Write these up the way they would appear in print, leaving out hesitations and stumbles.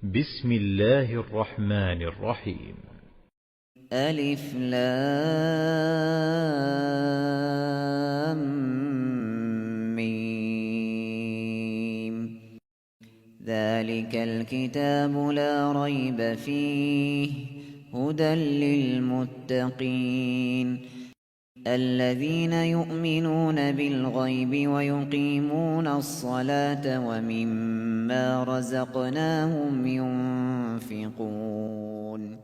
بسم الله الرحمن الرحيم. ألف لام ميم. ذلك الكتاب لا ريب فيه هدى للمتقين الذين يؤمنون بالغيب ويقيمون الصلاة ومما رزقناهم ينفقون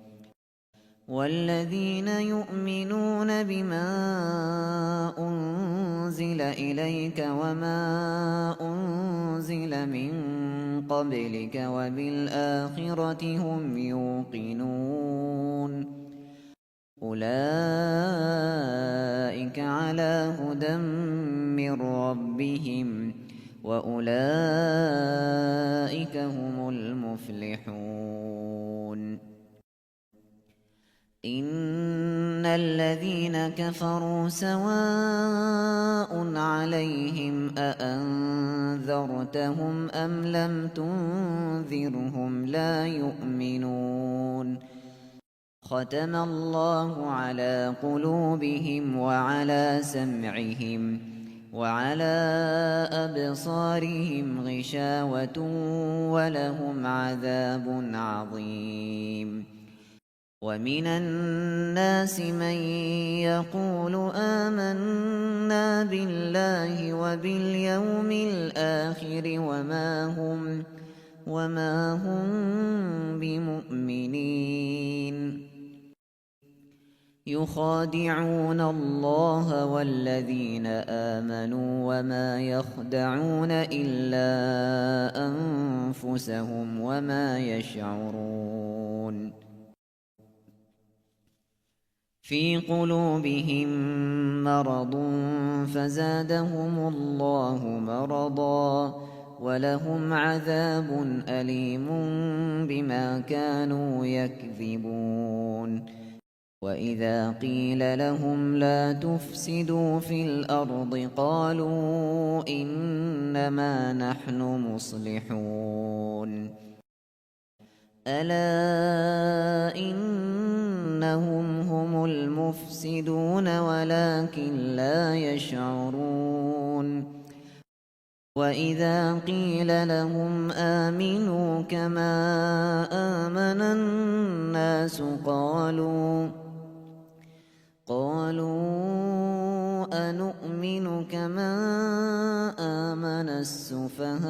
والذين يؤمنون بما أنزل إليك وما أنزل من قبلك وبالآخرة هم يوقنون أولئك على هدى من ربهم وأولئك هم المفلحون إن الذين كفروا سواء عليهم أأنذرتهم أم لم تنذرهم لا يؤمنون ختم الله على قلوبهم وعلى سمعهم وعلى أبصارهم غشاوة ولهم عذاب عظيم ومن الناس من يقول آمنا بالله وباليوم الآخر وما هم بمؤمنين يخادعون الله والذين آمنوا وما يخدعون إلا أنفسهم وما يشعرون في قلوبهم مرض فزادهم الله مرضا ولهم عذاب أليم بما كانوا يكذبون وإذا قيل لهم لا تفسدوا في الأرض قالوا إنما نحن مصلحون ألا إنهم هم المفسدون ولكن لا يشعرون وإذا قيل لهم آمنوا كما آمن الناس قالوا أنؤمن كما آمن السفهاء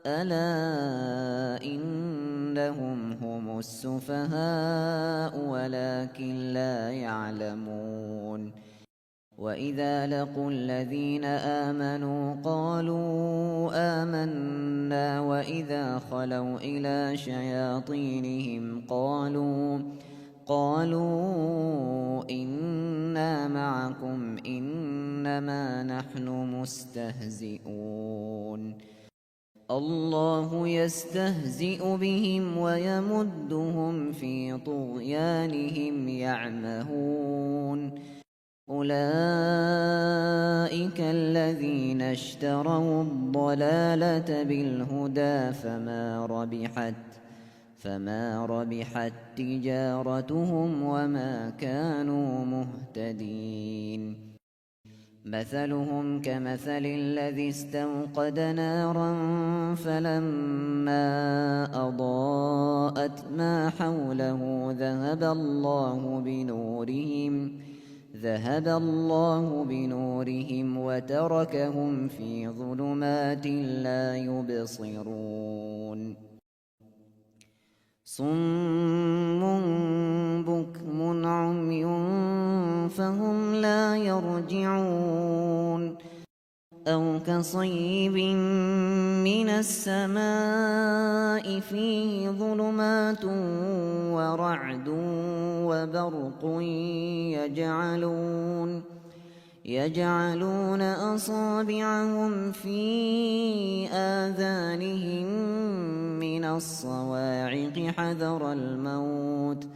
ألا إنهم هم السفهاء ولكن لا يعلمون وإذا لقوا الذين آمنوا قالوا آمنا وإذا خلوا إلى شياطينهم قالوا إنا معكم إنما نحن مستهزئون الله يستهزئ بهم ويمدهم في طغيانهم يعمهون أولئك الذين اشتروا الضلالة بالهدى فما ربحت تجارتهم وما كانوا مهتدين مثلهم كمثل الذي استوقد نارا فلما أضاءت ما حوله ذهب الله بنورهم وتركهم في ظلمات لا يبصرون صم بكم عمي فهم لا يرجعون أو كصيب من السماء فيه ظلمات ورعد وبرق يجعلون أصابعهم في آذانهم من الصواعق حذر الموت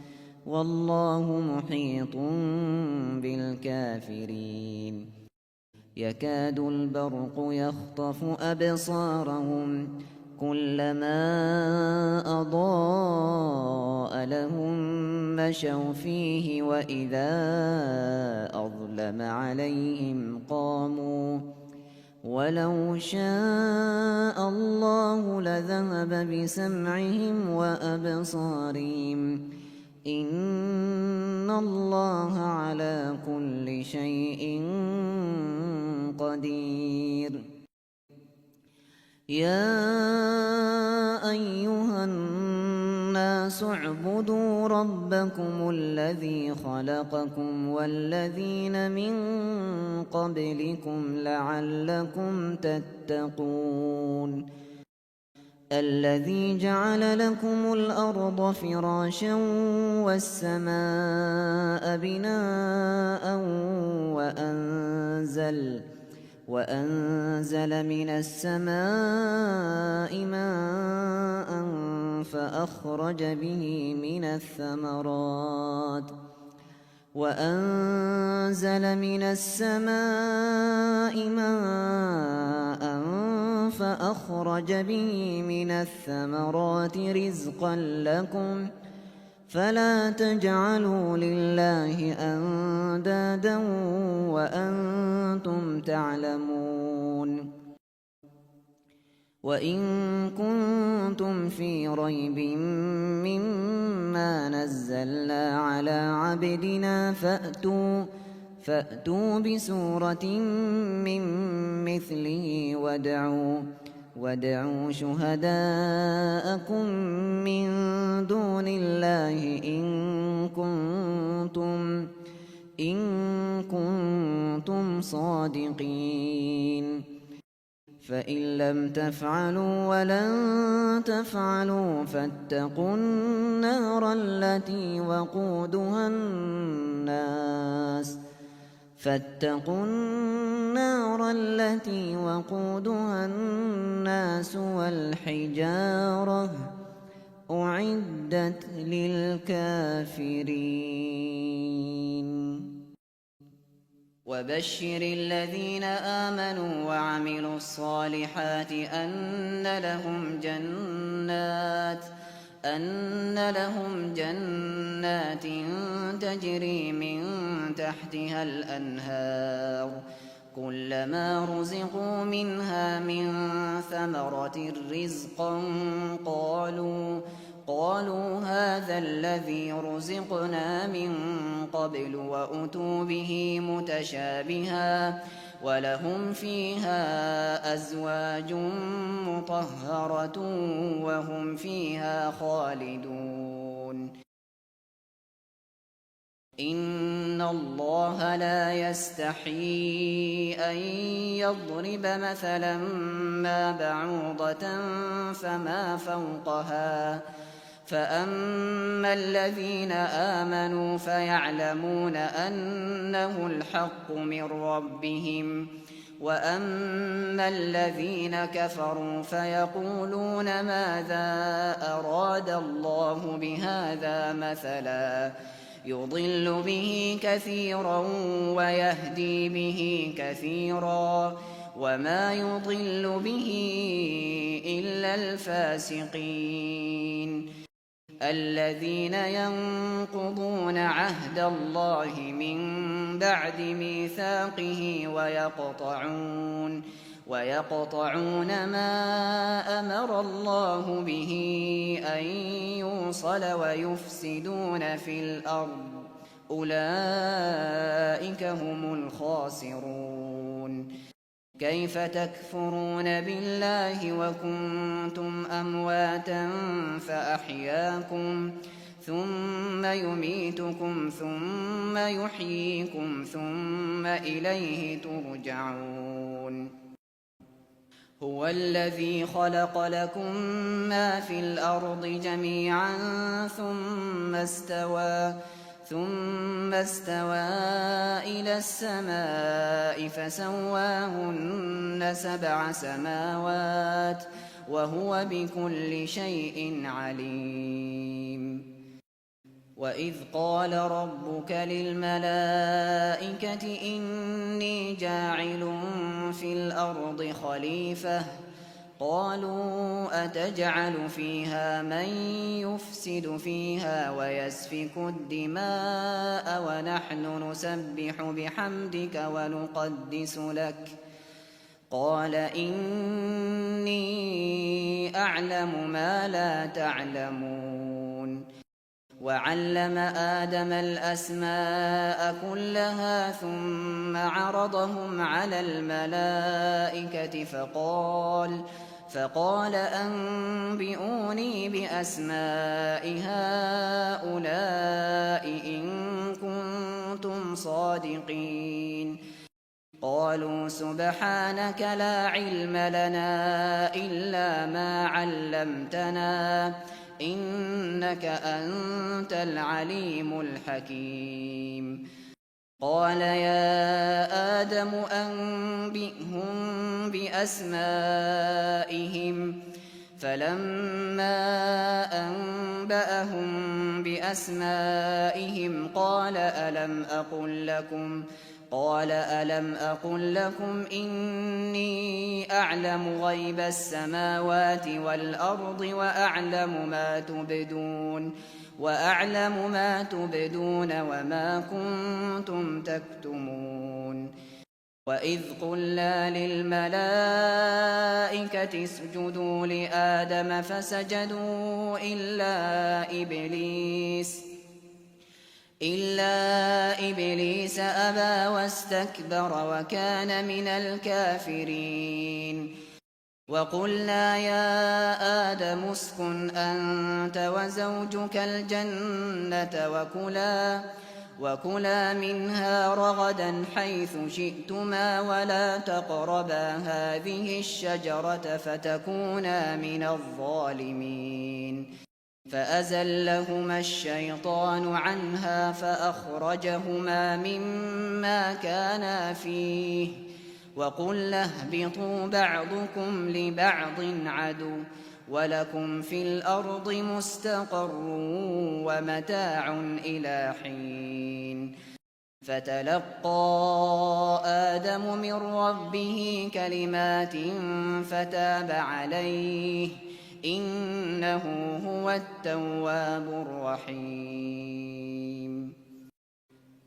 والله محيط بالكافرين يكاد البرق يخطف أبصارهم كلما كلما أضاء لهم مشوا فيه وإذا أظلم عليهم قاموا ولو شاء الله لذهب بسمعهم وأبصارهم إن الله على كل شيء قدير يا أيها الناس اعبدوا ربكم الذي خلقكم والذين من قبلكم لعلكم تتقون الذي جعل لكم الأرض فراشا والسماء بناء وأنزل من السماء ماء فأخرج به من الثمرات رزقا لكم فلا تجعلوا لله أندادا وأنتم تعلمون وإن كنتم في ريب مما نزلنا على عبدنا فأتوا بسورة من مثله وادعوا شهداءكم من دون الله إن كنتم صادقين فإن لم تفعلوا ولن تفعلوا فاتقوا النار التي وقودها الناس والحجارة أعدت للكافرين وبشر الذين آمنوا وعملوا الصالحات أن لهم جنات تجري من تحتها الأنهار كلما رزقوا منها من ثمرة رزقا قالوا هذا الذي رزقنا من قبل وأتوا به متشابها ولهم فيها أزواج مطهرة وهم فيها خالدون إن الله لا يستحيي أن يضرب مثلا ما بعوضة فما فوقها فأما الذين آمنوا فيعلمون أنه الحق من ربهم وأما الذين كفروا فيقولون ماذا أراد الله بهذا مثلا يضل به كثيرا ويهدي به كثيرا وما يضل به إلا الفاسقين الذين ينقضون عهد الله من بعد ميثاقه ويقطعون ما أمر الله به أن يوصل ويفسدون في الأرض أولئك هم الخاسرون كيف تكفرون بالله وكنتم أمواتا فأحياكم ثم يميتكم ثم يحييكم ثم إليه ترجعون هو الذي خلق لكم ما في الأرض جميعا ثم استوى إلى السماء فسواهن 7 سماوات وهو بكل شيء عليم وإذ قال ربك للملائكة إني جاعل في الأرض خليفة قالوا أتجعل فيها من يفسد فيها ويسفك الدماء ونحن نسبح بحمدك ونقدس لك قال إني أعلم ما لا تعلمون وعلم آدم الأسماء كلها ثم عرضهم على الملائكة فقال أنبئوني بأسماء هؤلاء إن كنتم صادقين قالوا سبحانك لا علم لنا إلا ما علمتنا إنك أنت العليم الحكيم قال يا آدم أنبئهم بأسمائهم فلما أنبأهم بأسمائهم قال ألم أقل لكم إني أعلم غيب السماوات والأرض وأعلم ما تبدون وما كنتم تكتمون وإذ قلنا للملائكة اسجدوا لآدم فسجدوا إلا إبليس أبى واستكبر وكان من الكافرين وقلنا يا آدم اسكن أنت وزوجك الجنة وكلا منها رغدا حيث شئتما ولا تقربا هذه الشجرة فتكونا من الظالمين فأزلهما الشيطان عنها فأخرجهما مما كانا فيه وقلنا اهبطوا بعضكم لبعض عدو ولكم في الأرض مستقر ومتاع إلى حين فتلقى آدم من ربه كلمات فتاب عليه إنه هو التواب الرحيم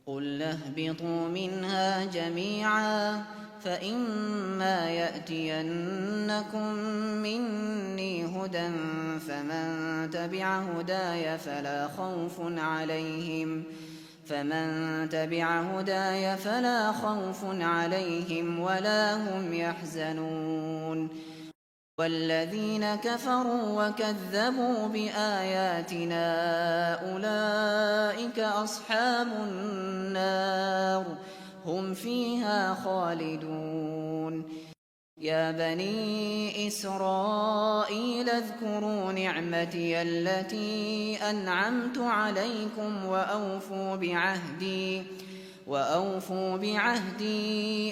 قل اهبطوا منها جميعا فإما يأتينكم مني هدى فمن تبع هداي فلا خوف عليهم ولا هم يحزنون والذين كفروا وكذبوا بآياتنا أولئك أصحاب النار هم فيها خالدون يا بني إسرائيل اذكروا نعمتي التي أنعمت عليكم وأوفوا بعهدي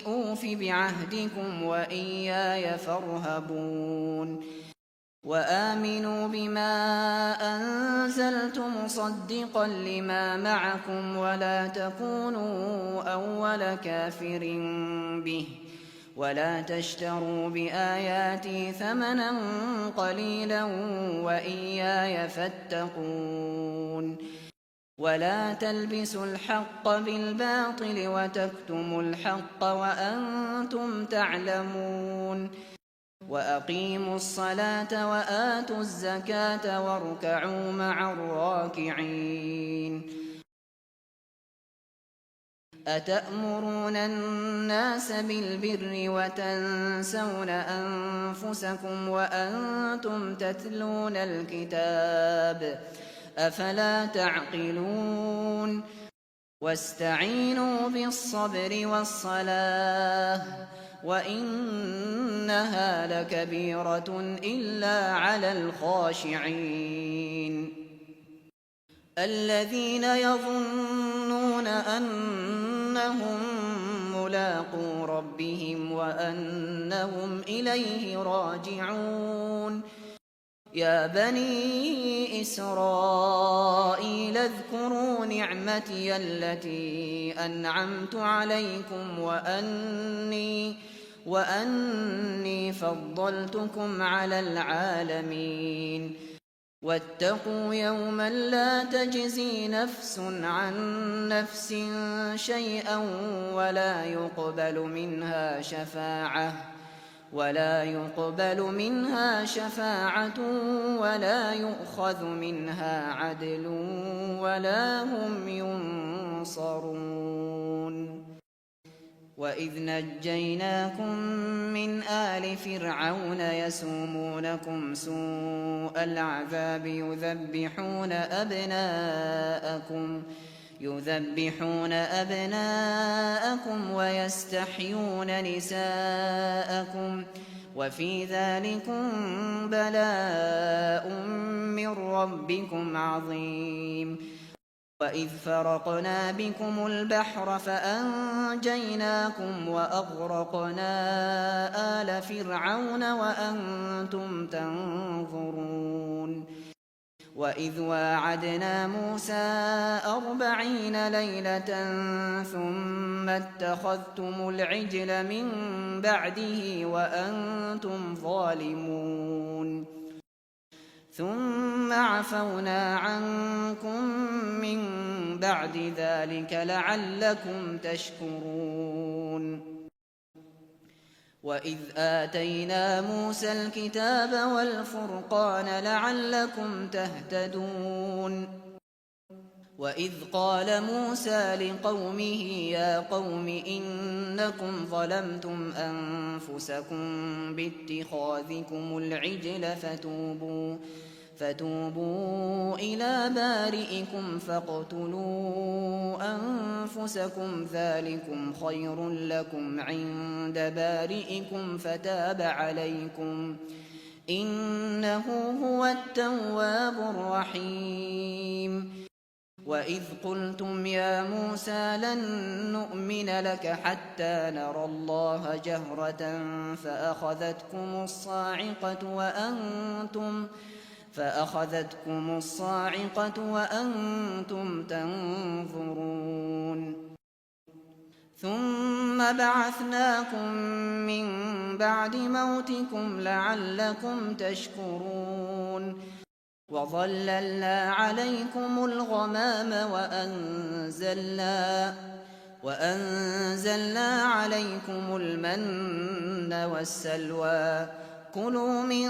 أوف بعهدكم وإياي فارهبون وآمنوا بما أنزلت مصدقا لما معكم ولا تكونوا أول كافر به ولا تشتروا بآياتي ثمنا قليلا وإياي فاتقون ولا تلبسوا الحق بالباطل وتكتموا الحق وأنتم تعلمون وأقيموا الصلاة وآتوا الزكاة واركعوا مع الراكعين أتأمرون الناس بالبر وتنسون أنفسكم وأنتم تتلون الكتاب أفلا تعقلون واستعينوا بالصبر والصلاة وإنها لكبيرة إلا على الخاشعين الذين يظنون أنهم ملاقو ربهم وأنهم إليه راجعون يا بني إسرائيل اذكروا نعمتي التي أنعمت عليكم وأني فضلتكم على العالمين واتقوا يوما لا تجزي نفس عن نفس شيئا ولا يقبل منها شفاعة ولا يؤخذ منها عدل ولا هم ينصرون وإذ نجيناكم من آل فرعون يسومونكم سوء العذاب يذبحون أبناءكم ويستحيون نساءكم وفي ذلكم بلاء من ربكم عظيم وإذ فرقنا بكم البحر فأنجيناكم وأغرقنا آل فرعون وأنتم تنظرون وإذ واعدنا موسى 40 ليلة ثم اتخذتم العجل من بعده وأنتم ظالمون ثم عفونا عنكم من بعد ذلك لعلكم تشكرون وإذ آتينا موسى الكتاب والفرقان لعلكم تهتدون وإذ قال موسى لقومه يا قوم إنكم ظلمتم أنفسكم باتخاذكم العجل فتوبوا إلى بارئكم فاقتلوا أنفسكم ذلكم خير لكم عند بارئكم فتاب عليكم إنه هو التواب الرحيم وإذ قلتم يا موسى لن نؤمن لك حتى نرى الله جهرة فأخذتكم الصاعقة وأنتم تنظرون ثم بعثناكم من بعد موتكم لعلكم تشكرون وظللنا عليكم الغمام وأنزلنا عليكم المن والسلوى كلوا من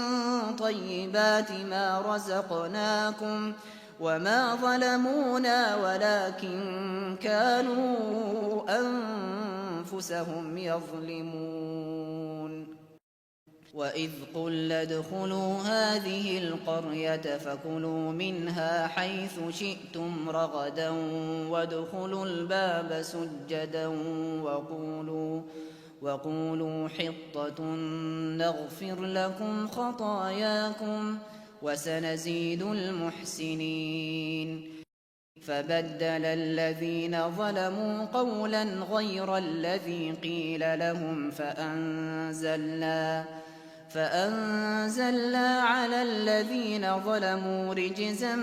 طيبات ما رزقناكم وما ظلمونا ولكن كانوا أنفسهم يظلمون وإذ قلنا ادخلوا هذه القرية فكلوا منها حيث شئتم رغدا وادخلوا الباب سجدا وقولوا حطة نغفر لكم خطاياكم وسنزيد المحسنين فبدل الذين ظلموا قولا غير الذي قيل لهم فأنزلنا على الذين ظلموا رجزا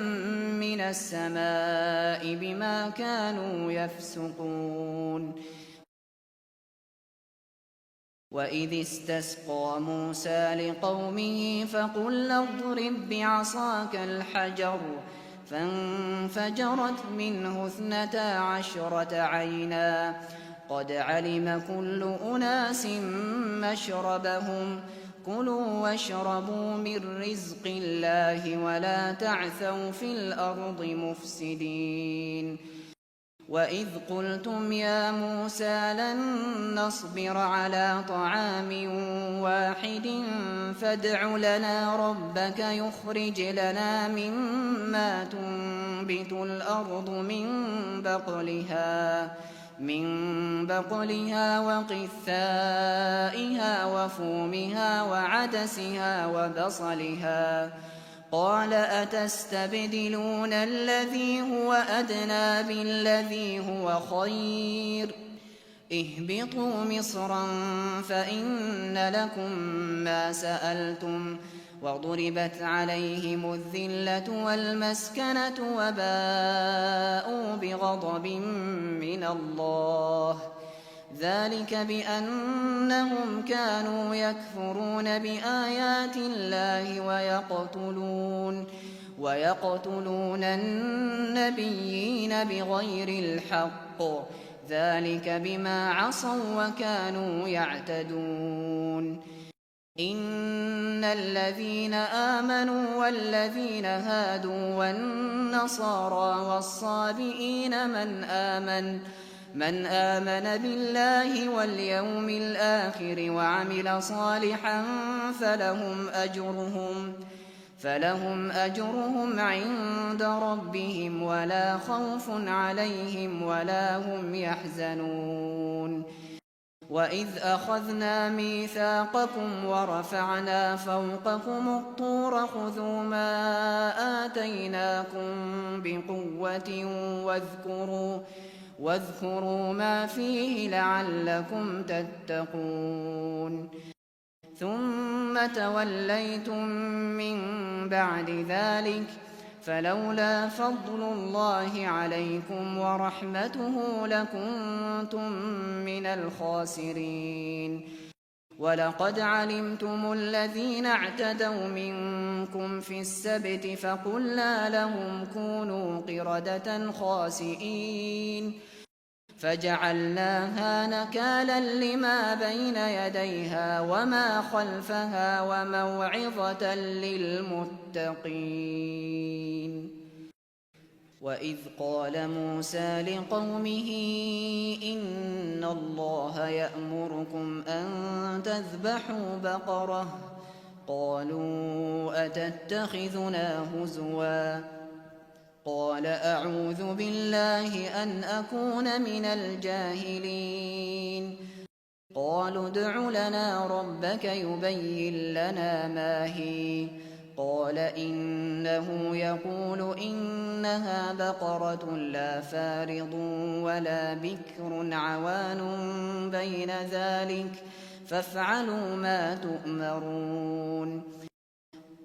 من السماء بما كانوا يفسقون وإذ استسقى موسى لقومه فقلنا اضرب بعصاك الحجر فانفجرت منه 12 عينا قد علم كل أناس مشربهم كلوا واشربوا من رزق الله ولا تعثوا في الأرض مفسدين وإذ قلتم يا موسى لن نصبر على طعام واحد فادع لنا ربك يخرج لنا مما تنبت الأرض من بقلها وقثائها وفومها وعدسها وبصلها قال أتستبدلون الذي هو أدنى بالذي هو خير اهبطوا مصرا فإن لكم ما سألتم وضربت عليهم الذلة والمسكنة وباءوا بغضب من الله ذلك بأنهم كانوا يكفرون بآيات الله ويقتلون النبيين بغير الحق، ذلك بما عصوا وكانوا يعتدون. إن الذين آمنوا والذين هادوا والنصارى والصابئين من آمن بالله واليوم الآخر وعمل صالحا فلهم أجرهم عند ربهم ولا خوف عليهم ولا هم يحزنون. وإذ أخذنا ميثاقكم ورفعنا فوقكم الطور خذوا ما آتيناكم بقوة واذكروا ما فيه لعلكم تتقون. ثم توليتم من بعد ذلك فلولا فضل الله عليكم ورحمته لكنتم من الخاسرين. ولقد علمتم الذين اعتدوا منكم في السبت فقلنا لهم كونوا قردة خاسئين فجعلناها نكالا لما بين يديها وما خلفها وموعظة للمتقين. وإذ قال موسى لقومه إن الله يأمركم أن تذبحوا بقرة قالوا أتتخذنا هزوا قال أعوذ بالله أن أكون من الجاهلين. قالوا ادع لنا ربك يبين لنا ما هي قال إنه يقول إنها بقرة لا فارض ولا بكر عوان بين ذلك فافعلوا ما تؤمرون.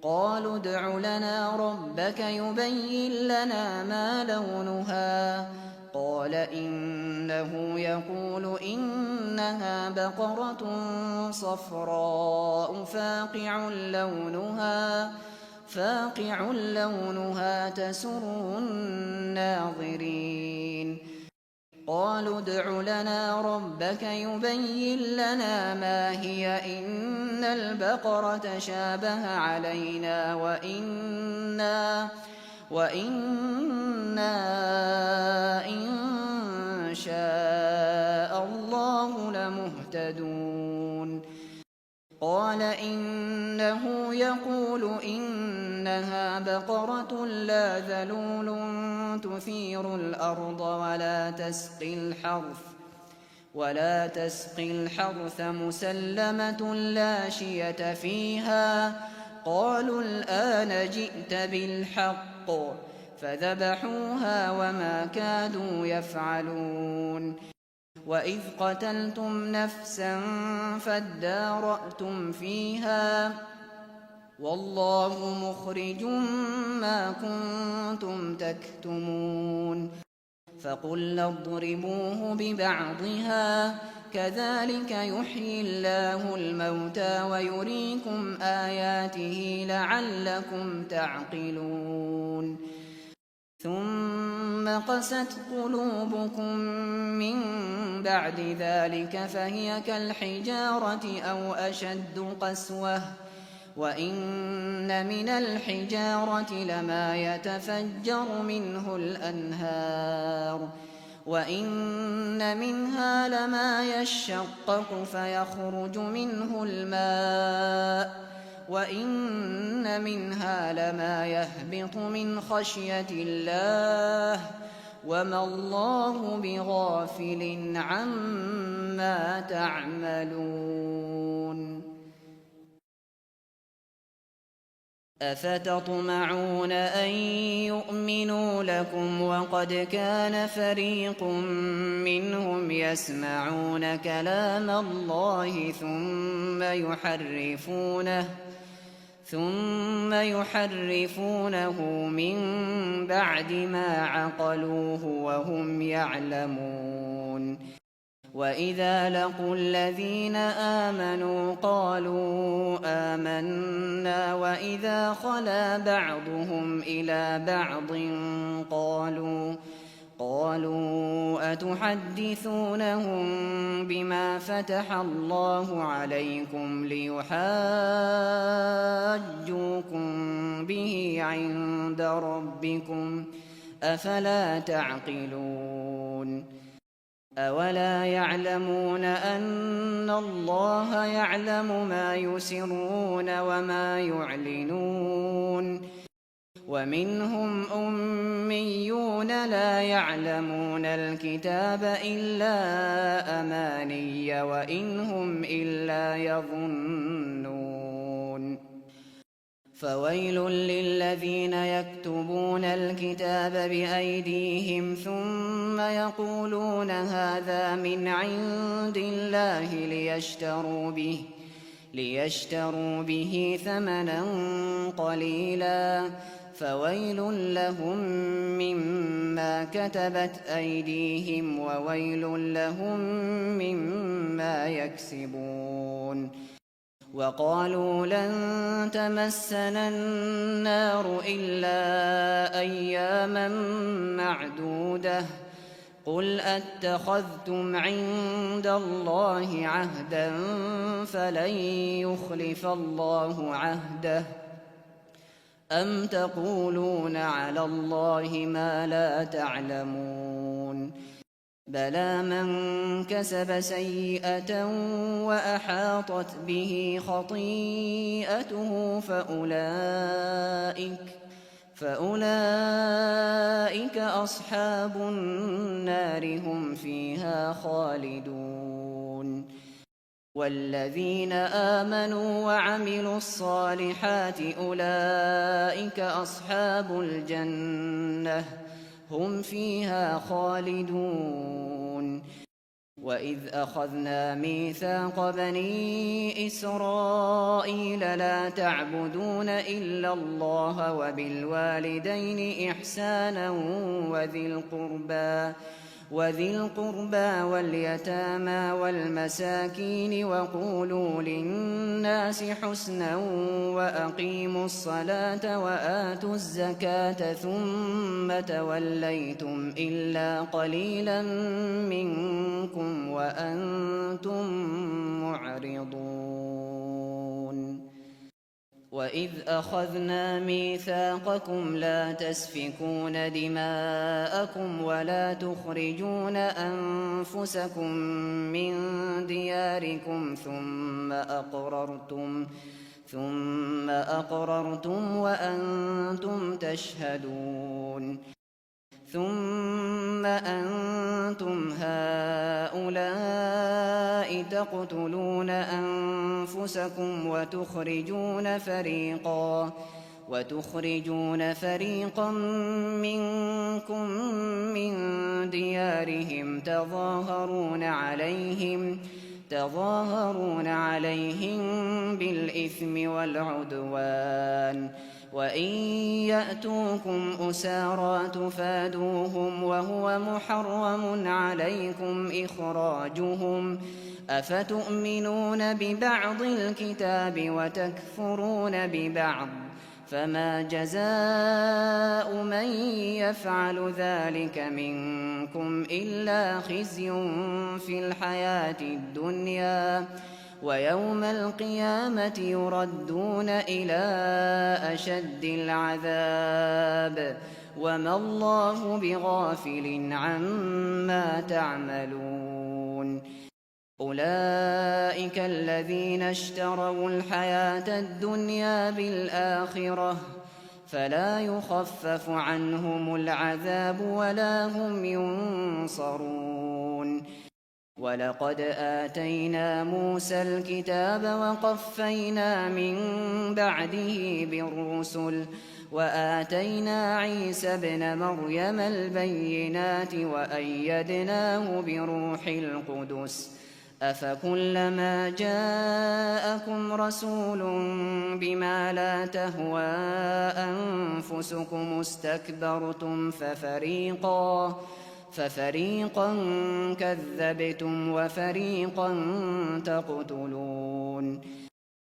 قالوا ادع لنا ربك يبين لنا ما لونها قال إنه يقول إنها بقرة صفراء فاقع لونها تسر الناظرين. قالوا ادع لنا ربك يبين لنا ما هي إن البقرة شابه علينا وإنا إن شاء الله لمهتدون. قال إنه يقول إنها بقرة لا ذلول تثير الأرض ولا تسقي الحرث مسلمة لا شية فيها. قالوا الآن جئت بالحق فذبحوها وما كادوا يفعلون. وإذ قتلتم نفسا فادارأتم فيها والله مخرج ما كنتم تكتمون. فقلنا اضربوه ببعضها كذلك يحيي الله الموتى ويريكم آياته لعلكم تعقلون. ثم قست قلوبكم من بعد ذلك فهي كالحجارة أو أشد قسوة وإن من الحجارة لما يتفجر منه الأنهار وإن منها لما يشقق فيخرج منه الماء وإن منها لما يهبط من خشية الله وما الله بغافل عما تعملون. أفتطمعون أن يؤمنوا لكم وقد كان فريق منهم يسمعون كلام الله ثم يحرفونه من بعد ما عقلوه وهم يعلمون. وإذا لقوا الذين آمنوا قالوا آمنا وإذا خلا بعضهم إلى بعض قالوا أتحدثونهم بما فتح الله عليكم ليحاجوكم به عند ربكم أفلا تعقلون أولا يعلمون أن الله يعلم ما يسرون وما يعلنون ومنهم أميون لا يعلمون الكتاب إلا أماني وإن هم إلا يظنون فويل للذين يكتبون الكتاب بأيديهم ثم يقولون هذا من عند الله ليشتروا به ثمنا قليلا فويل لهم مما كتبت أيديهم وويل لهم مما يكسبون وقالوا لن تمسنا النار إلا أياما معدودة قل أتخذتم عند الله عهدا فلن يخلف الله عهده أم تقولون على الله ما لا تعلمون بلى من كسب سيئة وأحاطت به خطيئته فأولئك أصحاب النار هم فيها خالدون والذين آمنوا وعملوا الصالحات أولئك أصحاب الجنة هم فيها خالدون وإذ أخذنا ميثاق بني إسرائيل لا تعبدون إلا الله وبالوالدين إحسانا وذي القربى واليتامى والمساكين وقولوا للناس حسنا وأقيموا الصلاة وآتوا الزكاة ثم توليتم إلا قليلا منكم وأنتم معرضون وإذ أخذنا ميثاقكم لا تسفكون دماءكم ولا تخرجون أنفسكم من دياركم ثم أقررتم وأنتم تشهدون ثم أنتم هؤلاء تقتلون أنفسكم وتخرجون فريقا منكم من ديارهم تظاهرون عليهم بالإثم والعدوان وإن يأتوكم أسارى تفادوهم وهو محرم عليكم إخراجهم أفتؤمنون ببعض الكتاب وتكفرون ببعض فما جزاء من يفعل ذلك منكم إلا خزي في الحياة الدنيا ويوم القيامة يردون إلى أشد العذاب وما الله بغافل عما تعملون أولئك الذين اشتروا الحياة الدنيا بالآخرة فلا يخفف عنهم العذاب ولا هم ينصرون ولقد آتينا موسى الكتاب وقفينا من بعده بالرسل وآتينا عيسى ابن مريم البينات وأيدناه بروح القدس أفكلما جاءكم رسول بما لا تهوى ففريقا كذبتم وفريقا تقتلون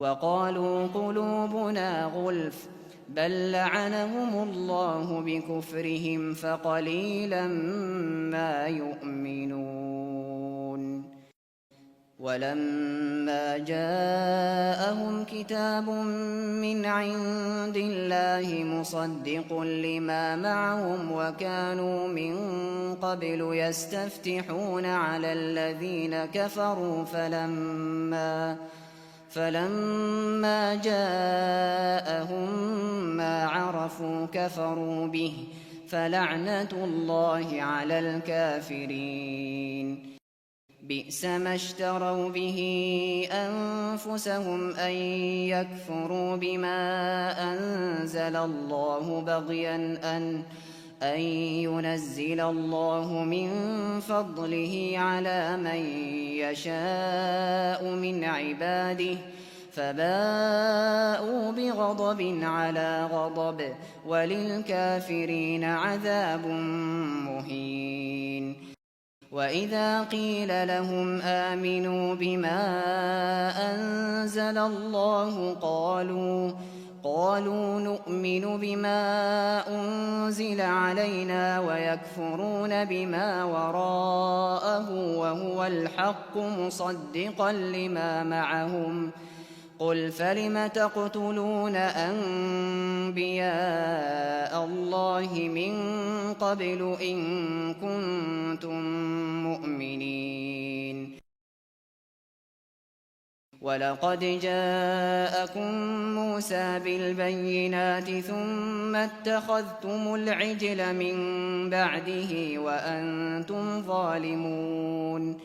وقالوا قلوبنا غلف بل لعنهم الله بكفرهم فقليلا ما يؤمنون ولما جاءهم كتاب من عند الله مصدق لما معهم وكانوا من قبل يستفتحون على الذين كفروا فلما جاءهم ما عرفوا كفروا به فلعنة الله على الكافرين بئس ما اشتروا به أنفسهم أن يكفروا بما أنزل الله بغيا أن ينزل الله من فضله على من يشاء من عباده فباءوا بغضب على غضب وللكافرين عذاب مهين وإذا قيل لهم آمنوا بما أنزل الله قالوا نؤمن بما أنزل علينا ويكفرون بما وراءه وهو الحق مصدقا لما معهم قل فلم تقتلون أنبياء الله من قبل إن كنتم مؤمنين ولقد جاءكم موسى بالبينات ثم اتخذتم العجل من بعده وأنتم ظالمون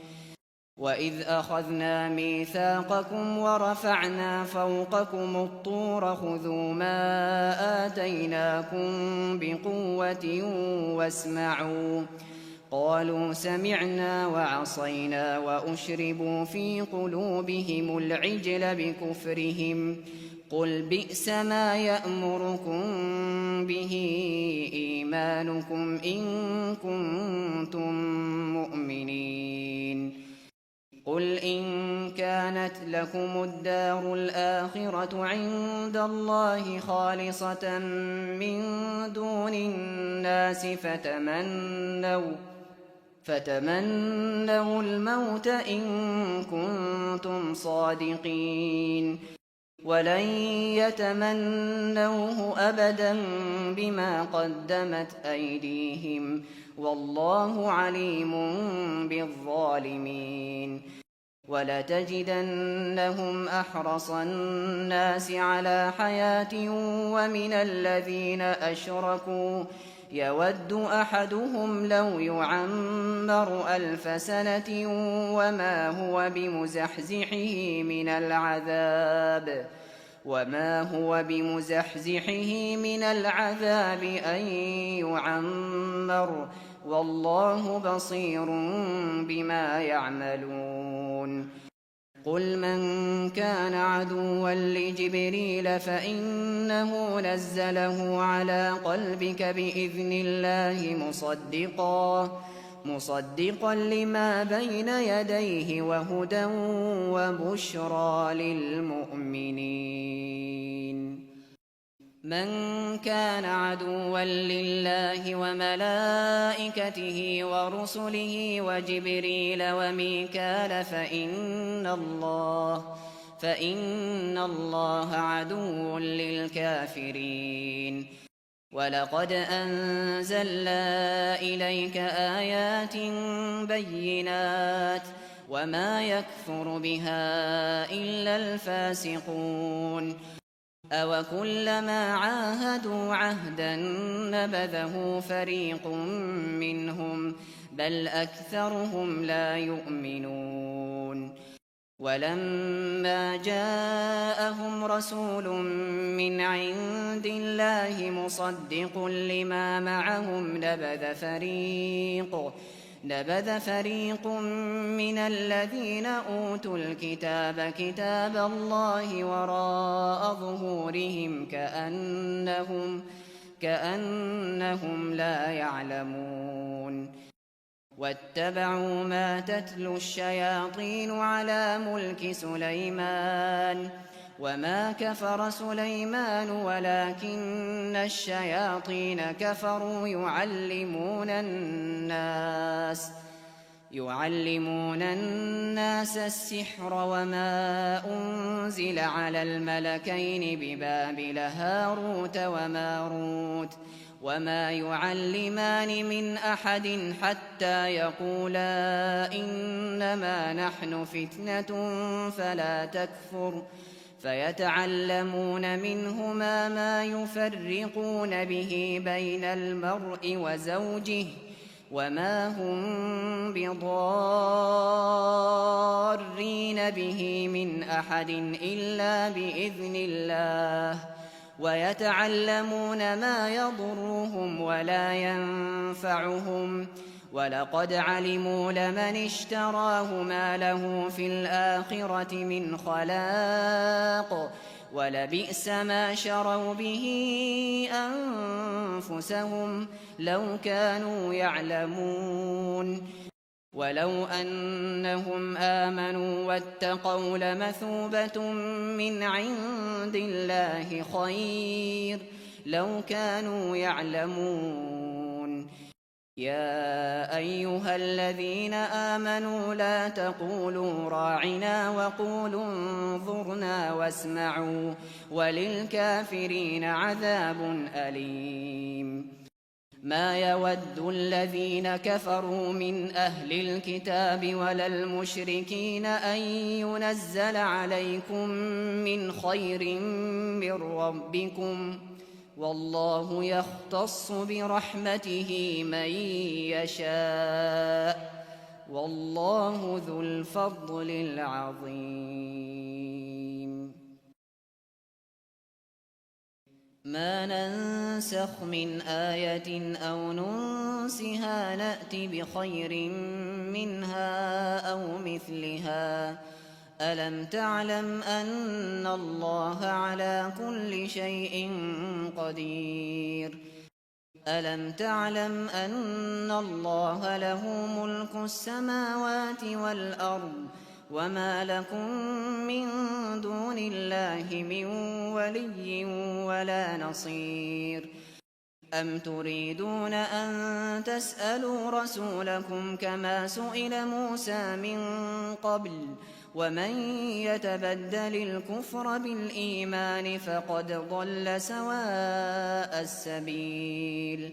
وإذ أخذنا ميثاقكم ورفعنا فوقكم الطور خذوا ما آتيناكم بقوة واسمعوا قالوا سمعنا وعصينا وأشربوا في قلوبهم العجل بكفرهم قل بئس ما يأمركم به إيمانكم إن كنتم مؤمنين قل إن كانت لكم الدار الآخرة عند الله خالصة من دون الناس فتمنوا الموت إن كنتم صادقين ولن يتمنوه أبدا بما قدمت أيديهم والله عليم بالظالمين ولتجدنهم أحرص الناس على حياة ومن الذين أشركوا يود أحدهم لو يعمر 1000 سنة وما هو بمزحزحه من العذاب أن يعمر والله بصير بما يعملون قل من كان عدوا لجبريل فإنه نزله على قلبك بإذن الله مصدقا لما بين يديه وهدى وبشرى للمؤمنين من كان عدوا لله وملائكته ورسله وجبريل وميكال فإن الله عدو للكافرين ولقد أنزلنا إليك آيات بينات وما يكفر بها إلا الفاسقون أوكلما عاهدوا عهدا نبذه فريق منهم بل أكثرهم لا يؤمنون ولما جاءهم رسول من عند الله مصدق لما معهم نبذ فريق من الذين أوتوا الكتاب كتاب الله وراء ظهورهم كأنهم لا يعلمون واتبعوا ما تتلو الشياطين على ملك سليمان وما كفر سليمان ولكن الشياطين كفروا يعلمون الناس السحر وما أنزل على الملكين ببابل هاروت وماروت وما يعلمان من أحد حتى يقولا إنما نحن فتنة فلا تكفر فيتعلمون منهما ما يفرقون به بين المرء وزوجه وما هم بضارين به من أحد إلا بإذن الله ويتعلمون ما يضرهم ولا ينفعهم ولقد علموا لمن اشتراه ما له في الآخرة من خلاق ولبئس ما شروا به أنفسهم لو كانوا يعلمون ولو أنهم آمنوا واتقوا لمثوبة من عند الله خير لو كانوا يعلمون يا أيها الذين آمنوا لا تقولوا راعنا وقولوا انظرنا واسمعوا وللكافرين عذاب أليم ما يود الذين كفروا من أهل الكتاب ولا المشركين أن ينزل عليكم من خير من ربكم والله يختص برحمته من يشاء والله ذو الفضل العظيم ما ننسخ من آية أو ننسها نأت بخير منها أو مثلها ألم تعلم أن الله على كل شيء قدير ألم تعلم أن الله له ملك السماوات والأرض وما لكم من دون الله من ولي ولا نصير أم تريدون أن تسألوا رسولكم كما سئل موسى من قبل ومن يتبدل الكفر بالإيمان فقد ضل سواء السبيل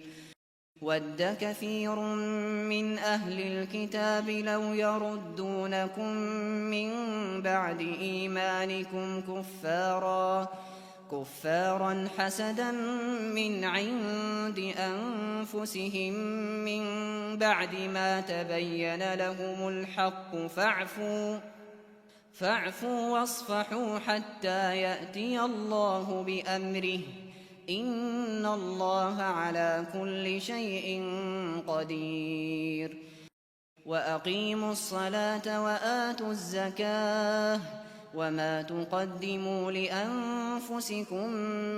ود كثير من أهل الكتاب لو يردونكم من بعد إيمانكم كفارا حسدا من عند أنفسهم من بعد ما تبين لهم الحق فاعفوا واصفحوا حتى يأتي الله بأمره إن الله على كل شيء قدير وأقيموا الصلاة وآتوا الزكاة وما تقدموا لأنفسكم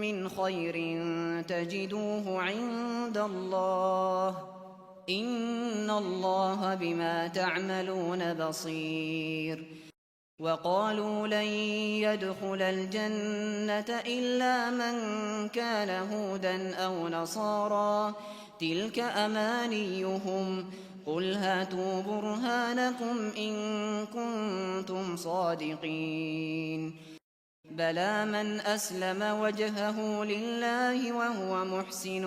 من خير تجدوه عند الله إن الله بما تعملون بصير وقالوا لن يدخل الجنة إلا من كان هودا أو نصارى تلك أمانيهم قل هاتوا برهانكم إن كنتم صادقين بلى من أسلم وجهه لله وهو محسن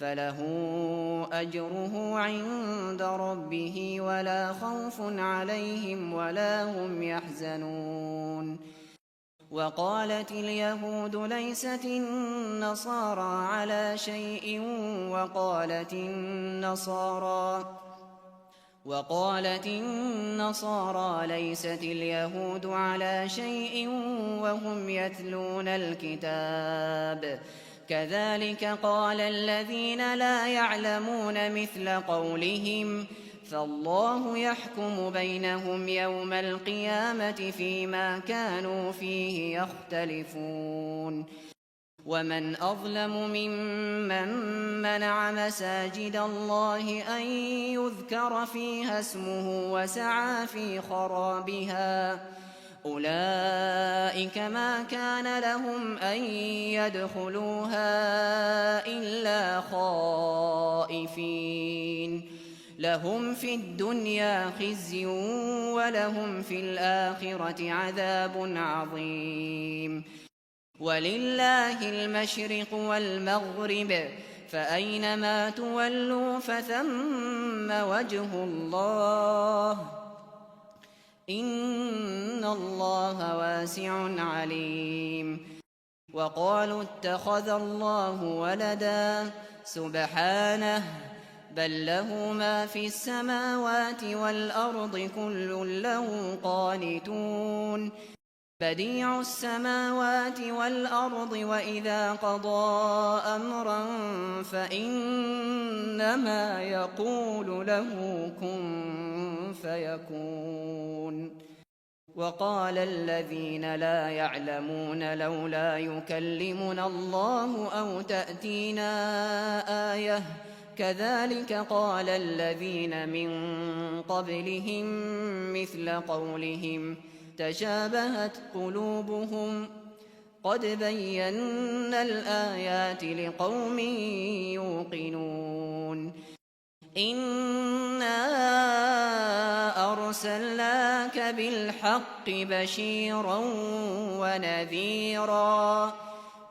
فله أجره عند ربه ولا خوف عليهم ولا هم يحزنون وقالت اليهود ليست النصارى على شيء وقالت النصارى ليست اليهود على شيء وهم يتلون الكتاب كذلك قال الذين لا يعلمون مثل قولهم فالله يحكم بينهم يوم القيامة فيما كانوا فيه يختلفون ومن أظلم ممن منع مساجد الله أن يذكر فيها اسمه وسعى في خرابها أولئك ما كان لهم أن يدخلوها إلا خائفين لهم في الدنيا خزي ولهم في الآخرة عذاب عظيم ولله المشرق والمغرب فأينما تولوا فثم وجه الله إن الله واسع عليم وقالوا اتخذ الله ولدا سبحانه بل له ما في السماوات والأرض كل له قانتون بديع السماوات والأرض وإذا قضى أمرا فإنما يقول له كن فيكون وقال الذين لا يعلمون لولا يكلمنا الله أو تأتينا آية كذلك قال الذين من قبلهم مثل قولهم تشابهت قلوبهم قد بينا الآيات لقوم يوقنون إنا أرسلناك بالحق بشيرا ونذيرا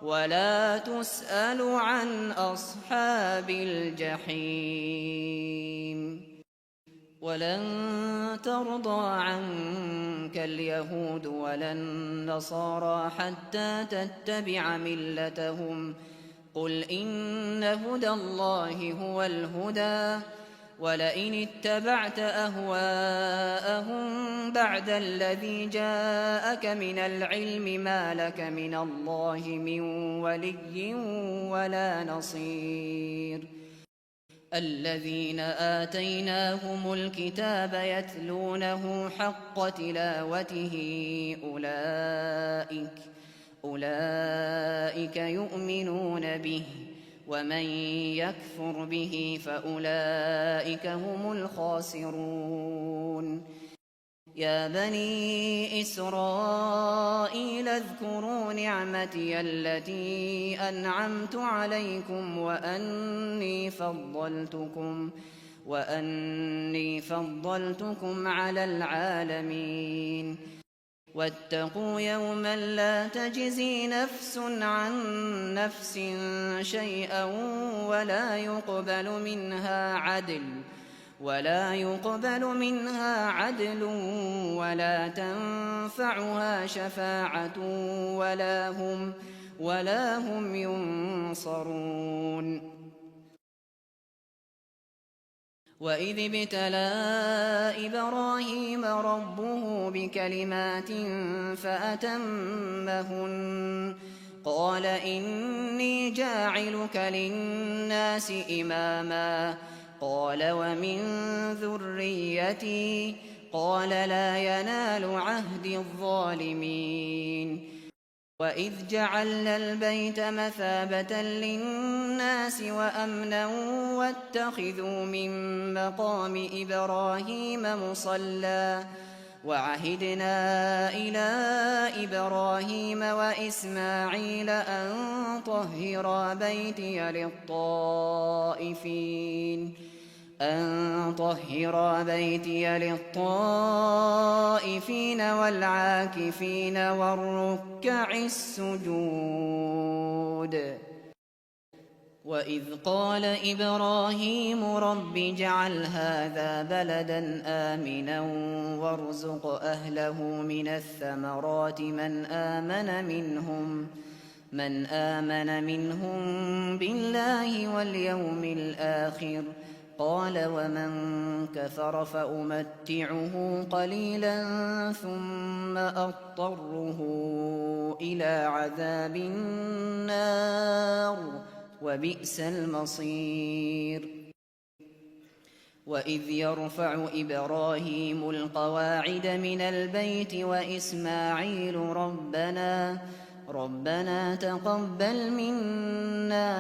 ولا تسأل عن أصحاب الجحيم ولن ترضى عنك اليهود ولا النصارى حتى تتبع ملتهم قل إن هدى الله هو الهدى ولئن اتبعت أهواءهم بعد الذي جاءك من العلم ما لك من الله من ولي ولا نصير الذين آتيناهم الكتاب يتلونه حق تلاوته أولئك يؤمنون به ومن يكفر به فأولئك هم الخاسرون يا بني إسرائيل اذكروا نعمتي التي أنعمت عليكم وأني فضلتكم على العالمين واتقوا يوما لا تجزي نفس عن نفس شيئا ولا يقبل منها عدل ولا تنفعها شفاعة ولا هم ينصرون وإذ ابتلى إبراهيم ربه بكلمات فأتمهن قال إني جاعلك للناس إماما قال ومن ذريتي قال لا ينال عهد الظالمين وإذ جعلنا البيت مثابة للناس وأمنا واتخذوا من مقام إبراهيم مصلى وعهدنا إلى إبراهيم وإسماعيل أن طهرا بيتي للطائفين والعاكفين والركع السجود وإذ قال إبراهيم رب اجعل هذا بلدا آمنا وارزق أهله من الثمرات من آمن منهم بالله واليوم الآخر قال ومن كفر فأمتعه قليلا ثم أضطره إلى عذاب النار وبئس المصير وإذ يرفع إبراهيم القواعد من البيت وإسماعيل ربنا تقبل منا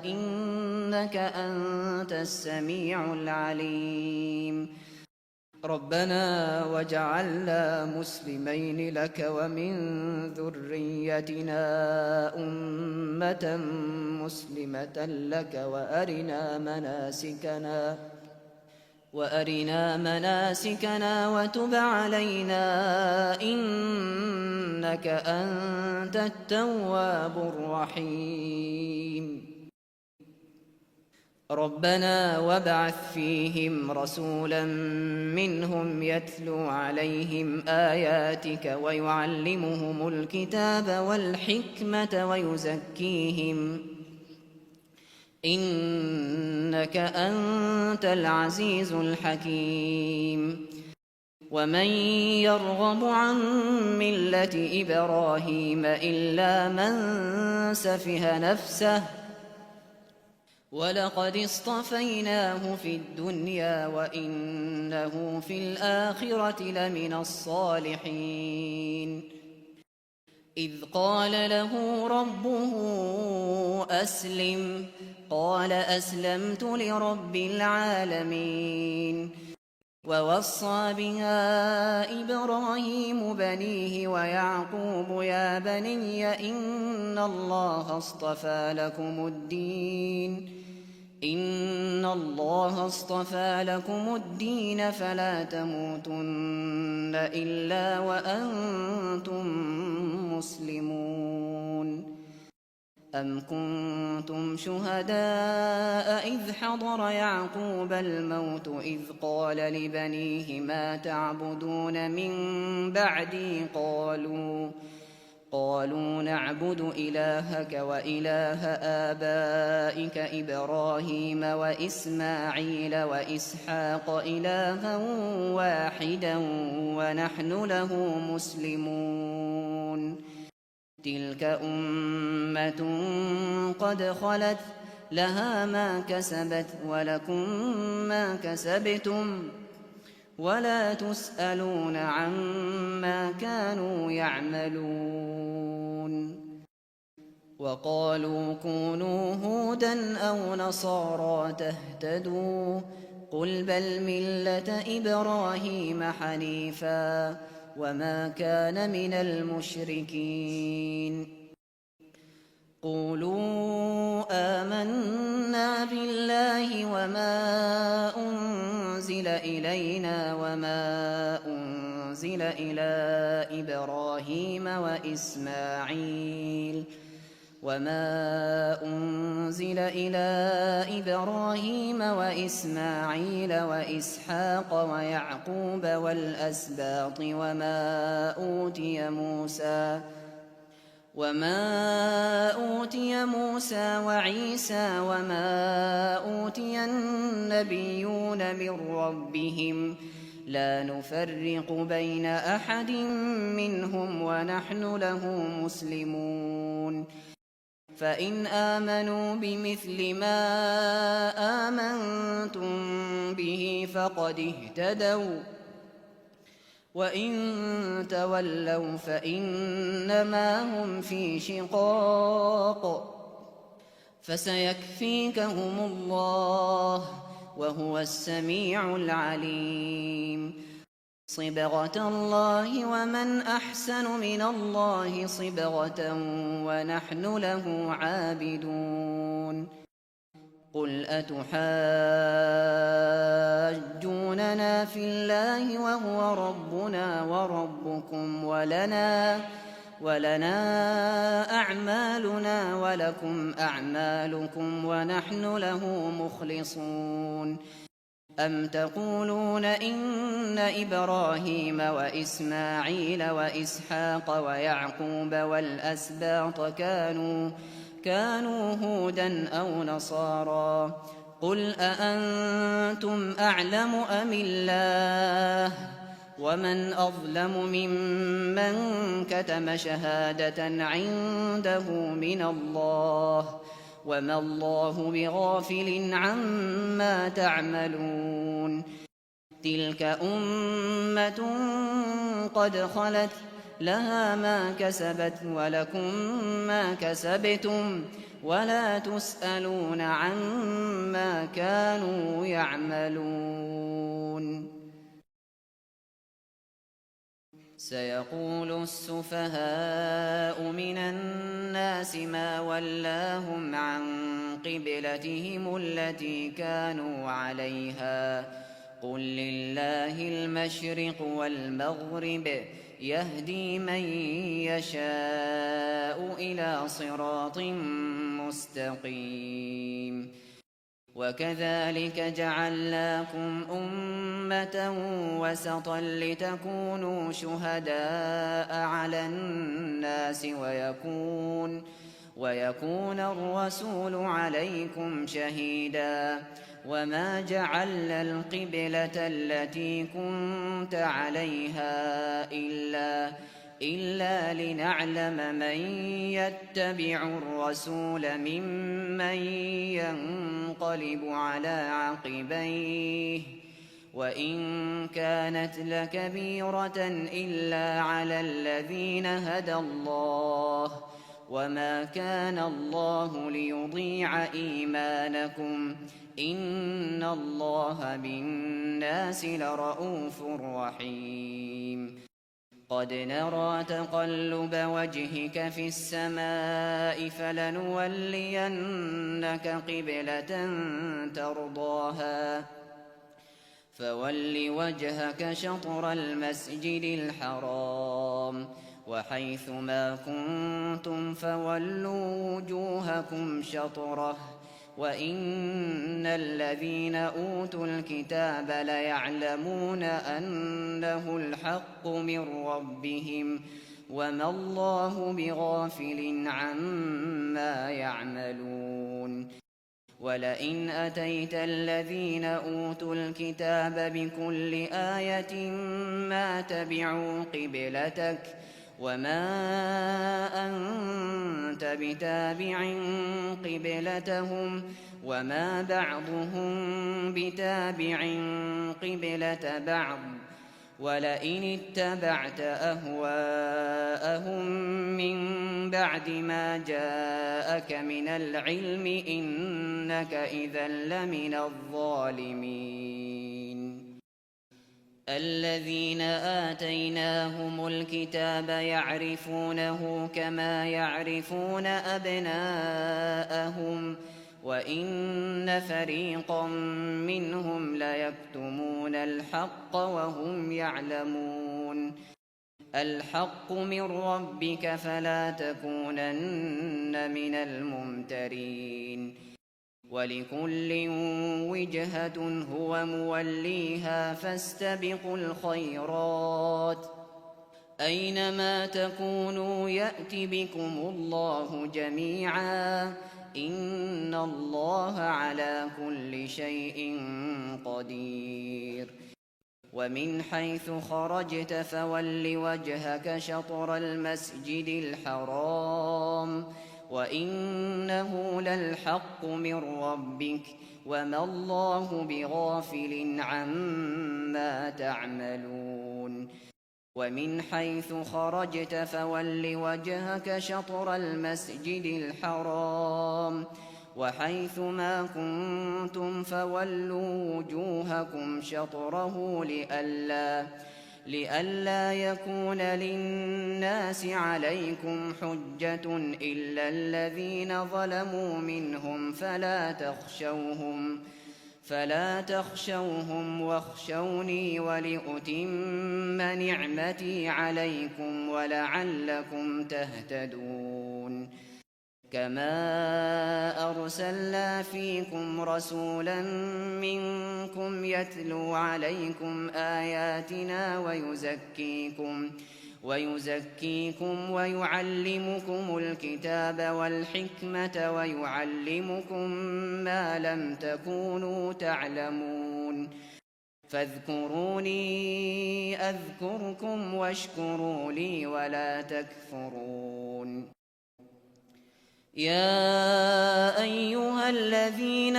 إنك أنت السميع العليم ربنا واجعلنا مسلمين لك ومن ذريتنا أمة مسلمة لك وأرنا مناسكنا وتب علينا إنك أنت التواب الرحيم ربنا وابعث فيهم رسولا منهم يتلو عليهم آياتك ويعلمهم الكتاب والحكمة ويزكيهم إنك أنت العزيز الحكيم ومن يرغب عن ملة إبراهيم إلا من سفه نفسه ولقد اصطفيناه في الدنيا وإنه في الآخرة لمن الصالحين إذ قال له ربه أسلم قال أسلمت لرب العالمين ووصى بها إبراهيم بنيه ويعقوب يا بني إن الله اصطفى لكم الدين فلا تموتن إلا وأنتم مسلمون أم كنتم شهداء إذ حضر يعقوب الموت إذ قال لبنيه ما تعبدون من بعدي قالوا نعبد إلهك وإله آبائك إبراهيم وإسماعيل وإسحاق إلها واحدا ونحن له مسلمون تلك أمة قد خلت لها ما كسبت ولكم ما كسبتم ولا تسألون عما كانوا يعملون وقالوا كونوا هودا أو نصارى تهتدوا قل بل ملة إبراهيم حنيفا وما كان من المشركين قولوا آمنا بالله وما أنزل إلينا وما أنزل إلى إبراهيم وإسماعيل وإسحاق ويعقوب والأسباط وما أوتي موسى وعيسى وما أوتي النبيون من ربهم لا نفرق بين أحد منهم ونحن له مسلمون فإن آمنوا بمثل ما آمنتم به فقد اهتدوا وإن تولوا فإنما هم في شقاق فسيكفيكهم الله وهو السميع العليم صبغة الله ومن أحسن من الله صبغة ونحن له عابدون قل أتحاجوننا في الله وهو ربنا وربكم ولنا أعمالنا ولكم أعمالكم ونحن له مخلصون أم تقولون إن إبراهيم وإسماعيل وإسحاق ويعقوب والأسباط كانوا هودا أو نصارى قل أأنتم أعلم أم الله ومن أظلم ممن كتم شهادة عنده من الله وما الله بغافل عما تعملون تلك أمة قد خلت لها ما كسبت ولكم ما كسبتم ولا تسألون عما كانوا يعملون. سيقول السفهاء من الناس ما ولاهم عن قبلتهم التي كانوا عليها قل لله المشرق والمغرب يهدي من يشاء إلى صراط مستقيم. وكذلك جعلناكم أمة وسطا لتكونوا شهداء على الناس ويكون الرسول عليكم شهيدا. وما جعلنا القبلة التي كنت عليها إلا لنعلم من يتبع الرسول ممن ينقلب على عقبيه وإن كانت لكبيرة إلا على الذين هدى الله وما كان الله ليضيع إيمانكم إن الله بالناس لرءوف رحيم. قد نرى تقلب وجهك في السماء فلنولينك قبلة ترضاها فول وجهك شطر المسجد الحرام وحيث ما كنتم فولوا وجوهكم شطره وإن الذين أوتوا الكتاب ليعلمون أنه الحق من ربهم وما الله بغافل عما يعملون. ولئن أتيت الذين أوتوا الكتاب بكل آية ما تبعوا قبلتك وما أنت بتابع قبلتهم وما بعضهم بتابع قبلة بعض ولئن اتبعت أهواءهم من بعد ما جاءك من العلم إنك إذا لمن الظالمين. الذين آتيناهم الكتاب يعرفونه كما يعرفون أبناءهم وإن فريقا منهم ليكتمون الحق وهم يعلمون. الحق من ربك فلا تكونن من الممترين. ولكل وجهة هو موليها فاستبقوا الخيرات أينما تكونوا يأت بكم الله جميعا إن الله على كل شيء قدير. ومن حيث خرجت فول وجهك شطر المسجد الحرام وإنه للحق من ربك وما الله بغافل عما تعملون. ومن حيث خرجت فول وجهك شطر المسجد الحرام وحيث ما كنتم فولوا وجوهكم شطره لئلا يكون للناس عليكم حجة إلا الذين ظلموا منهم فلا تخشوهم واخشوني ولأتم نعمتي عليكم ولعلكم تهتدون. كما أرسلنا فيكم رسولا منكم يتلو عليكم آياتنا ويزكيكم ويعلمكم الكتاب والحكمة ويعلمكم ما لم تكونوا تعلمون. فاذكروني أذكركم واشكروا لي ولا تكفرون. يا أيها الذين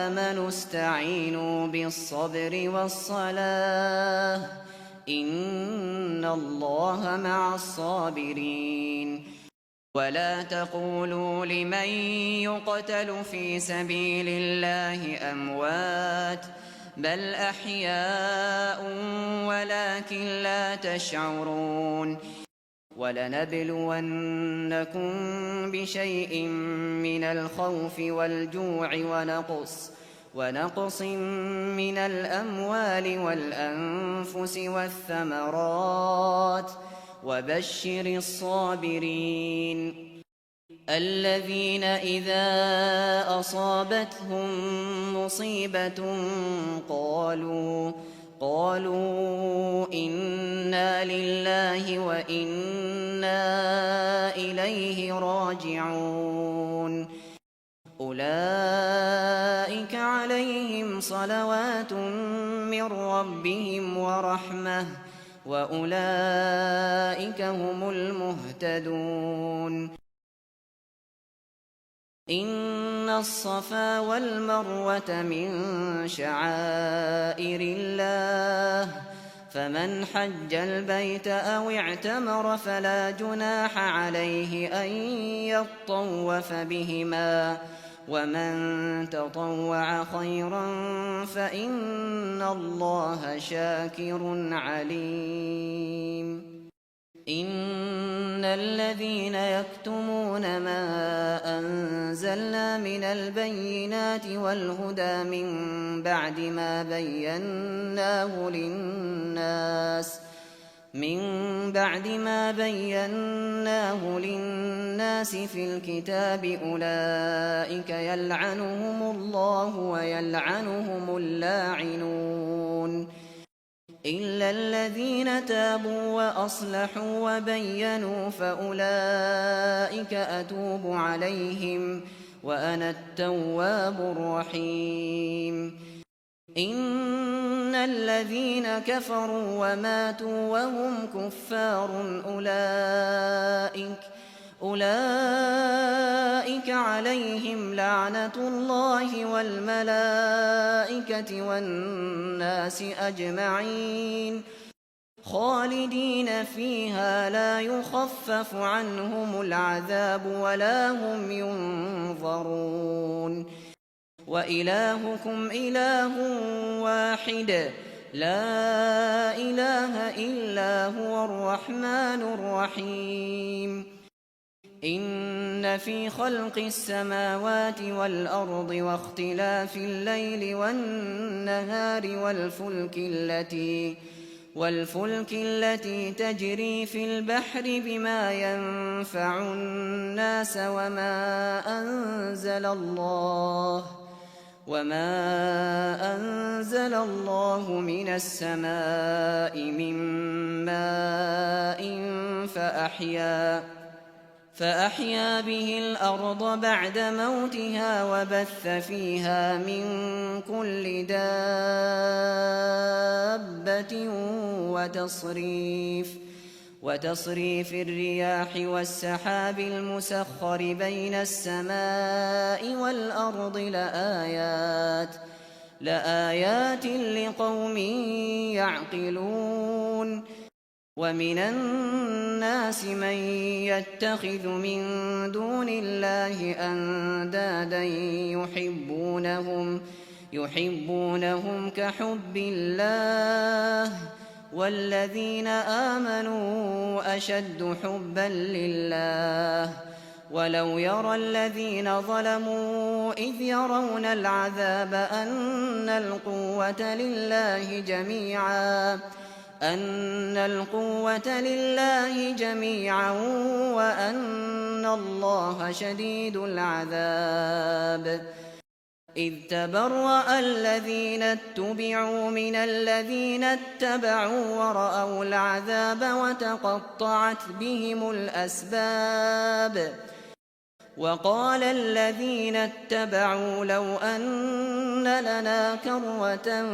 آمنوا استعينوا بالصبر والصلاة إن اللَّهَ مَعَ الصَّابِرِينَ ولا تقولوا لمن يقتل في سبيل الله أموات بل أحياء ولكن لا تشعرون ولنبلونكم بشيء من الخوف والجوع ونقص من الأموال والأنفس والثمرات وبشر الصابرين الذين إذا أصابتهم مصيبة قالوا إنا لله وإنا إليه راجعون أولئك عليهم صلوات من ربهم ورحمة وأولئك هم المهتدون إن الصفا والمروة من شعائر الله فمن حج البيت أو اعتمر فلا جناح عليه أن يطوف بهما ومن تطوع خيرا فإن الله شاكر عليم إن الذين يكتمون ما أنزلنا من البينات والهدى من بعد ما بيناه للناس في الكتاب أولئك يلعنهم الله ويلعنهم اللاعنون إلا الذين تابوا وأصلحوا وبينوا فأولئك أتوب عليهم وأنا التواب الرحيم إن الذين كفروا وماتوا وهم كفار أولئك عليهم لعنة الله والملائكة والناس أجمعين خالدين فيها لا يخفف عنهم العذاب ولا هم ينظرون وإلهكم إله واحد لا إله إلا هو الرحمن الرحيم إن في خلق السماوات والأرض واختلاف الليل والنهار والفلك التي تجري في البحر بما ينفع الناس وما أنزل الله من السماء من ماء فأحيا به الأرض بعد موتها وبث فيها من كل دابة وتصريف الرياح والسحاب المسخر بين السماء والأرض لآيات لقوم يعقلون ومن الناس من يتخذ من دون الله أندادا يحبونهم كحب الله والذين آمنوا أشد حبا لله ولو يرى الذين ظلموا إذ يرون العذاب أن القوة لله جميعا وأن الله شديد العذاب إذ تبرأ الذين اتبعوا من الذين اتبعوا ورأوا العذاب وتقطعت بهم الأسباب وقال الذين اتبعوا لو أن لنا كرة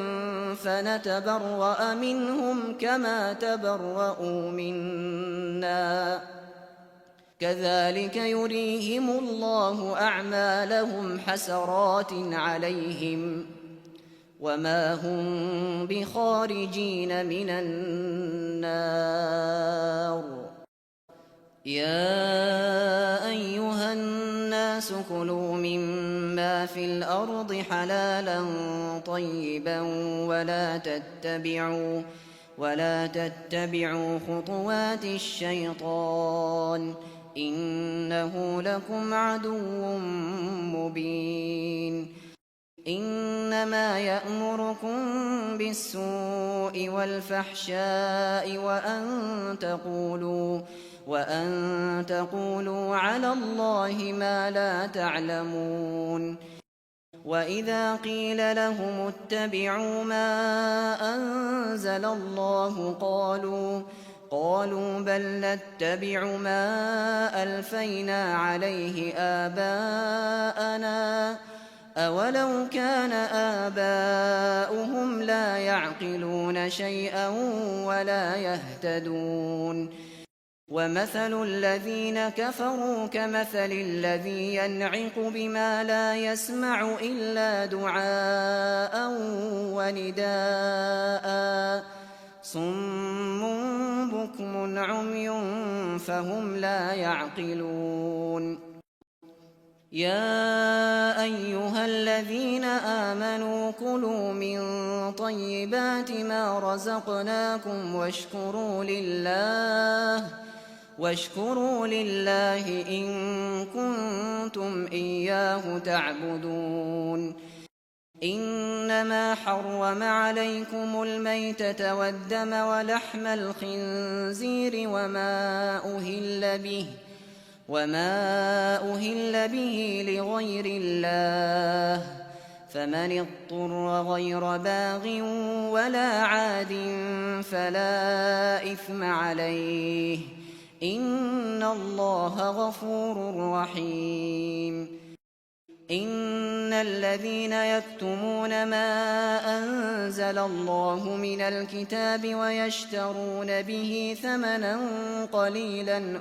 فنتبرأ منهم كما تبرأوا منا كذلك يريهم الله أعمالهم حسرات عليهم وما هم بخارجين من النار. يا أيها الناس كلوا مما في الأرض حلالا طيبا ولا تتبعوا خطوات الشيطان إنه لكم عدو مبين. إنما يأمركم بالسوء والفحشاء وأن تقولوا على الله ما لا تعلمون. وإذا قيل لهم اتبعوا ما أنزل الله قالوا بل نتبع ما ألفينا عليه آباءنا أولو كان آباؤهم لا يعقلون شيئا ولا يهتدون. ومثل الذين كفروا كمثل الذي ينعق بما لا يسمع إلا دعاء ونداء صم بكم عمي فهم لا يعقلون. يا أيها الذين آمنوا كلوا من طيبات ما رزقناكم واشكروا لله إن كنتم إياه تعبدون. إنما حرم عليكم الميتة والدم ولحم الخنزير وما أهل به لغير الله فمن اضطر غير باغ ولا عاد فلا إثم عليه إن الله غفور رحيم. إن الذين يكتمون ما أنزل الله من الكتاب ويشترون به ثمنا قليلا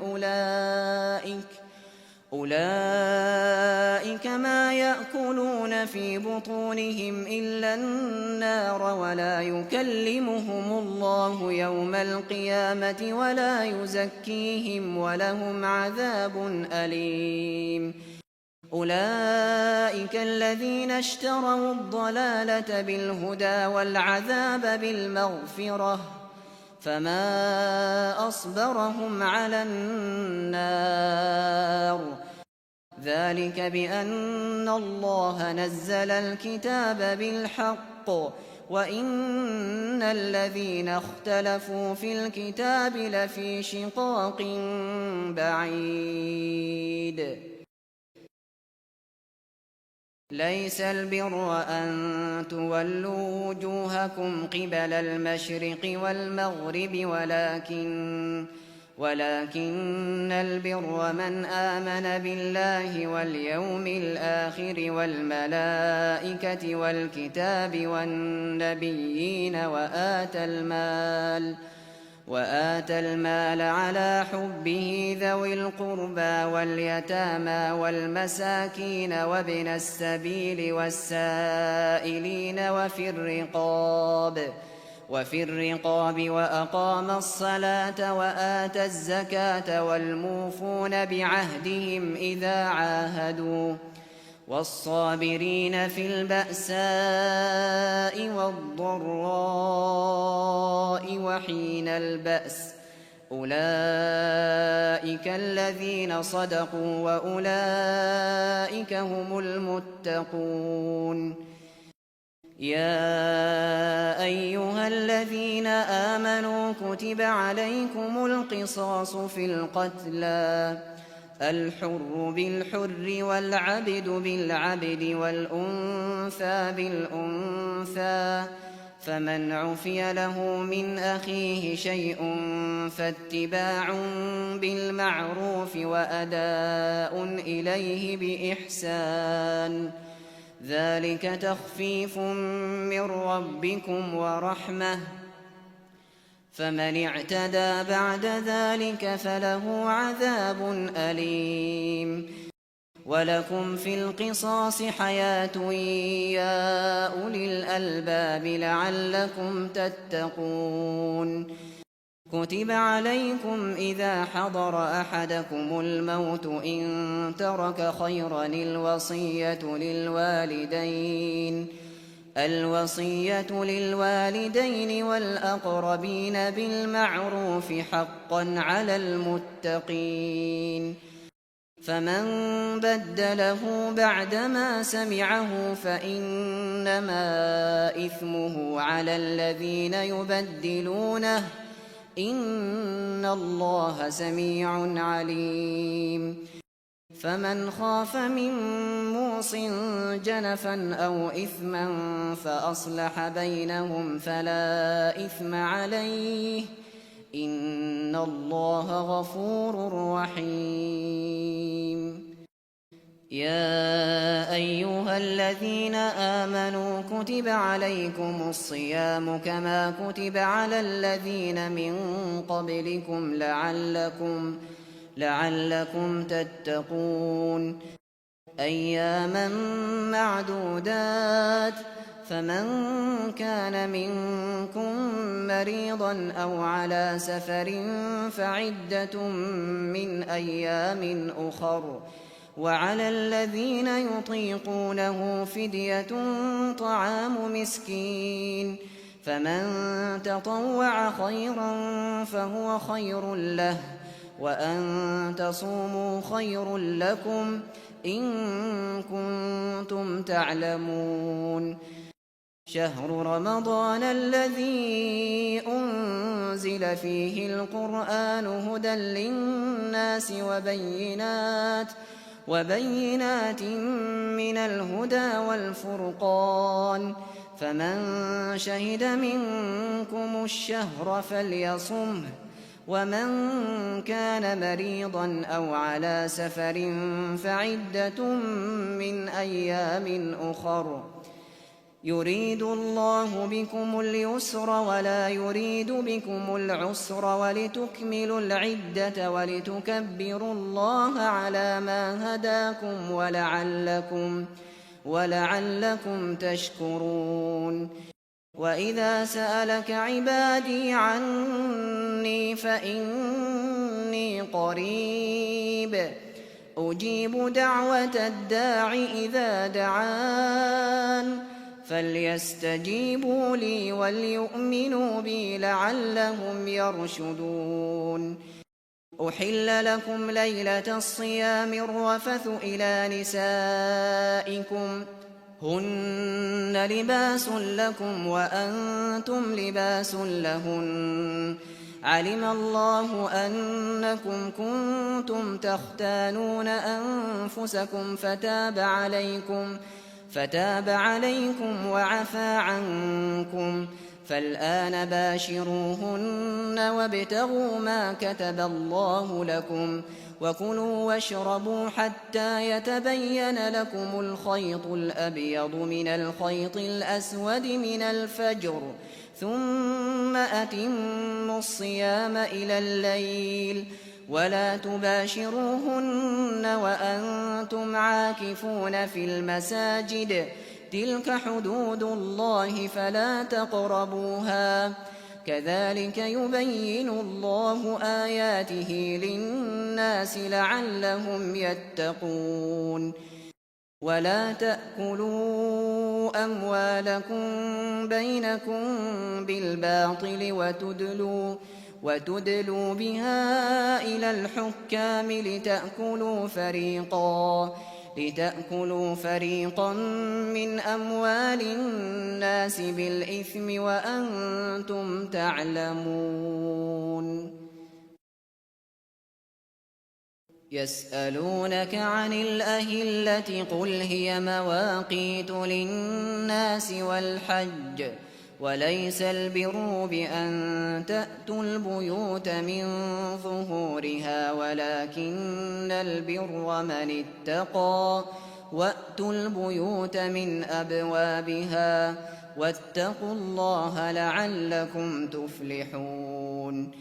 أولئك ما يأكلون في بطونهم إلا النار ولا يكلمهم الله يوم القيامة ولا يزكيهم ولهم عذاب أليم. أولئك الذين اشتروا الضلالة بالهدى والعذاب بالمغفرة فما أصبرهم على النار. ذلك بأن الله نزل الكتاب بالحق وإن الذين اختلفوا في الكتاب لفي شقاق بعيد. ليس البر أن تولوا وجوهكم قبل المشرق والمغرب ولكن البر من آمن بالله واليوم الآخر والملائكة والكتاب والنبيين وآتى المال على حبه ذوي القربى واليتامى والمساكين وابن السبيل والسائلين وفي الرقاب وأقام الصلاة وآتى الزكاة والموفون بعهدهم إذا عاهدوا والصابرين في البأساء والضراء وحين البأس أولئك الذين صدقوا وأولئك هم المتقون. يا أيها الذين آمنوا كتب عليكم القصاص في القتلى الحر بالحر والعبد بالعبد والأنثى بالأنثى فمن عفي له من أخيه شيء فاتباع بالمعروف وأداء إليه بإحسان ذلك تخفيف من ربكم ورحمة فمن اعتدى بعد ذلك فله عذاب أليم. ولكم في القصاص حياة يا أولي الألباب لعلكم تتقون. كتب عليكم إذا حضر أحدكم الموت إن ترك خيرا الوصية للوالدين والأقربين بالمعروف حقا على المتقين. فمن بدله بعدما سمعه فإنما إثمه على الذين يبدلونه إن الله سميع عليم. فمن خاف من موص جنفا أو إثما فأصلح بينهم فلا إثم عليه إن الله غفور رحيم. يا أيها الذين آمنوا كتب عليكم الصيام كما كتب على الذين من قبلكم لعلكم تتقون. أياما معدودات، فمن كان منكم مريضا أو على سفر فعدة من أيام أخر، وعلى الذين يطيقونه فدية طعام مسكين، فمن تطوع خيرا فهو خير له، وأن تصوموا خير لكم إن كنتم تعلمون. شهر رمضان الذي أنزل فيه القرآن هدى للناس وبينات من الهدى والفرقان، فمن شهد منكم الشهر فليصمه، ومن كان مريضا أو على سفر فعدة من أيام أخر، يريد الله بكم اليسر ولا يريد بكم العسر، ولتكملوا العدة ولتكبروا الله على ما هداكم ولعلكم تشكرون. وإذا سألك عبادي عني فإني قريب أجيب دعوة الداع إذا دعان، فليستجيبوا لي وليؤمنوا بي لعلهم يرشدون. أحل لكم ليلة الصيام الرفث إلى نسائكم هن لباس لكم وأنتم لباس لهن، علم الله أنكم كنتم تختانون أنفسكم فتاب عليكم وعفى عنكم، فالآن باشروهن وابتغوا ما كتب الله لكم، وكلوا واشربوا حتى يتبين لكم الخيط الأبيض من الخيط الأسود من الفجر، ثم أتموا الصيام إلى الليل، ولا تباشروهن وأنتم عاكفون في المساجد، تلك حدود الله فلا تقربوها، كذلك يبين الله آياته للناس لعلهم يتقون. ولا تأكلوا أموالكم بينكم بالباطل وتدلوا بها إلى الحكام لتأكلوا فريقا من أموال الناس بالإثم وأنتم تعلمون. يسألونك عن الأهلة قل هي مواقيت للناس والحج، وليس البر بأن تأتوا البيوت من ظهورها ولكن البر من اتقى، وأتوا البيوت من أبوابها واتقوا الله لعلكم تفلحون.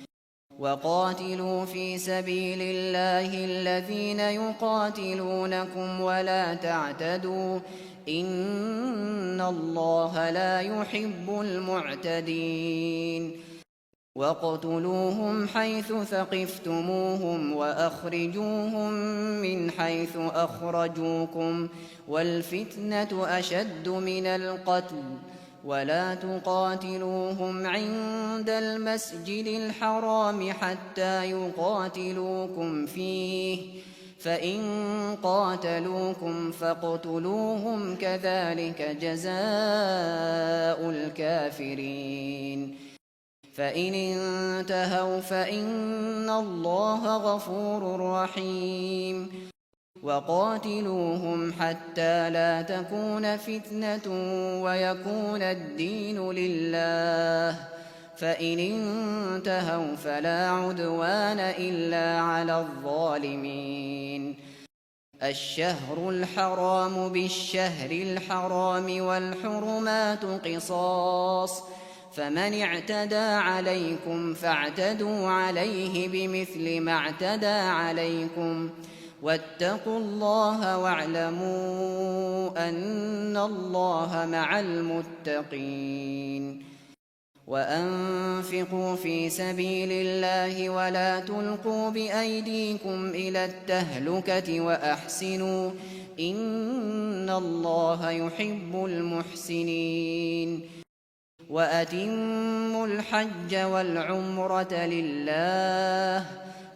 وقاتلوا في سبيل الله الذين يقاتلونكم ولا تعتدوا إن الله لا يحب المعتدين واقتلوهم حيث ثقفتموهم وأخرجوهم من حيث أخرجوكم والفتنة أشد من القتل ولا تقاتلوهم عند المسجد الحرام حتى يقاتلوكم فيه فإن قاتلوكم فاقتلوهم كذلك جزاء الكافرين فإن انتهوا فإن الله غفور رحيم وقاتلوهم حتى لا تكون فتنة ويكون الدين لله فإن انتهوا فلا عدوان إلا على الظالمين الشهر الحرام بالشهر الحرام والحرمات قصاص فمن اعتدى عليكم فاعتدوا عليه بمثل ما اعتدى عليكم واتقوا الله واعلموا أن الله مع المتقين وأنفقوا في سبيل الله ولا تلقوا بأيديكم إلى التهلكة وأحسنوا إن الله يحب المحسنين وأتموا الحج والعمرة لله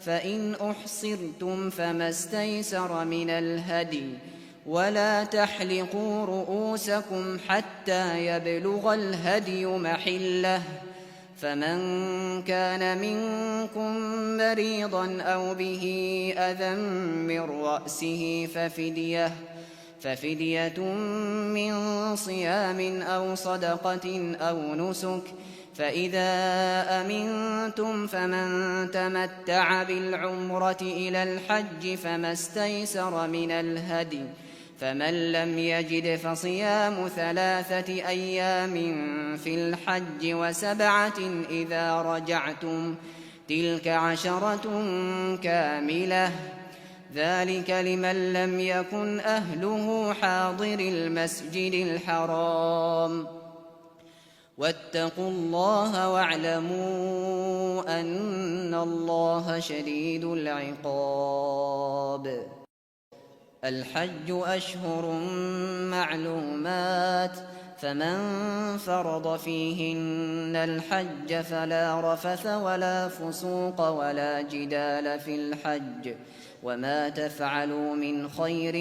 فإن أحصرتم فما استيسر من الهدي ولا تحلقوا رؤوسكم حتى يبلغ الهدي محله فمن كان منكم مريضا أو به أذى من رأسه ففدية من صيام أو صدقة أو نسك فإذا أمنتم فمن تمتع بالعمرة إلى الحج فما استيسر من الهدي فمن لم يجد فصيام 3 أيام في الحج و7 إذا رجعتم تلك 10 كاملة ذلك لمن لم يكن أهله حاضر المسجد الحرام واتقوا الله واعلموا أن الله شديد العقاب الحج أشهر معلومات فمن فرض فيهن الحج فلا رفث ولا فسوق ولا جدال في الحج وما تفعلوا من خير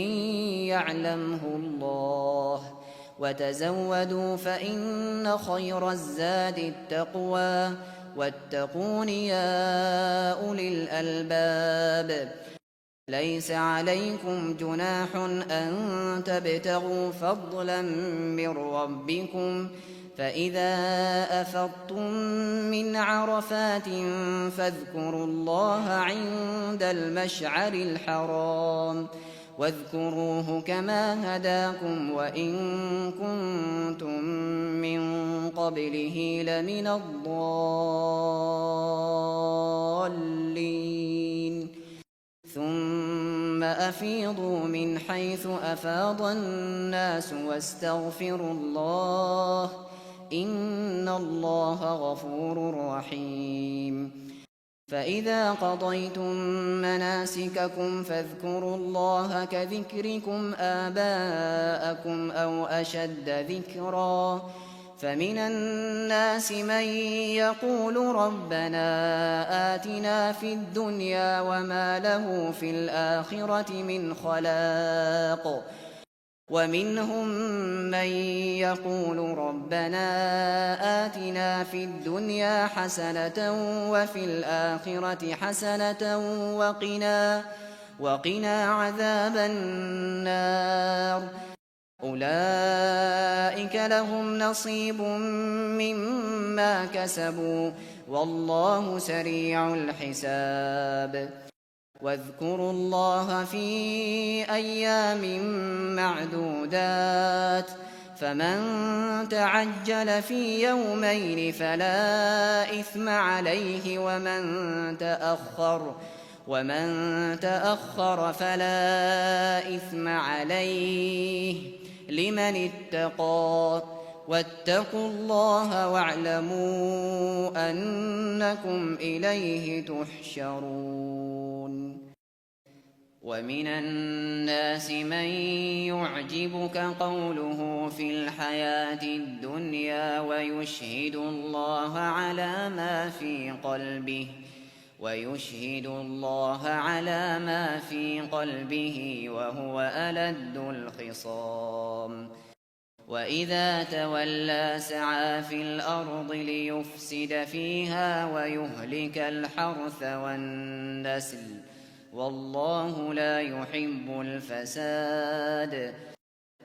يعلمه الله وتزودوا فإن خير الزاد التقوى واتقون يا أولي الألباب ليس عليكم جناح أن تبتغوا فضلا من ربكم فإذا أفضتم من عرفات فاذكروا الله عند المشعر الحرام واذكروه كما هداكم وإن كنتم من قبله لمن الضالين ثم أفيضوا من حيث أفاض الناس واستغفروا الله إن الله غفور رحيم فإذا قضيتم مناسككم فاذكروا الله كذكركم آباءكم أو أشد ذكرا فمن الناس من يقول ربنا آتنا في الدنيا وما له في الآخرة من خلاق ومنهم من يقول ربنا آتنا في الدنيا حسنة وفي الآخرة حسنة وقنا عذاب النار أولئك لهم نصيب مما كسبوا والله سريع الحساب واذكروا الله في أيام معدودات فمن تعجل في يومين فلا إثم عليه، ومن تأخر فلا إثم عليه، لمن اتقى. واتقوا الله واعلموا أنكم إليه تحشرون. ومن الناس من يعجبك قوله في الحياة الدنيا ويشهد الله على ما في قلبه وهو ألد الخصام. وإذا تولى سعى في الأرض ليفسد فيها ويهلك الحرث والنسل، والله لا يحب الفساد.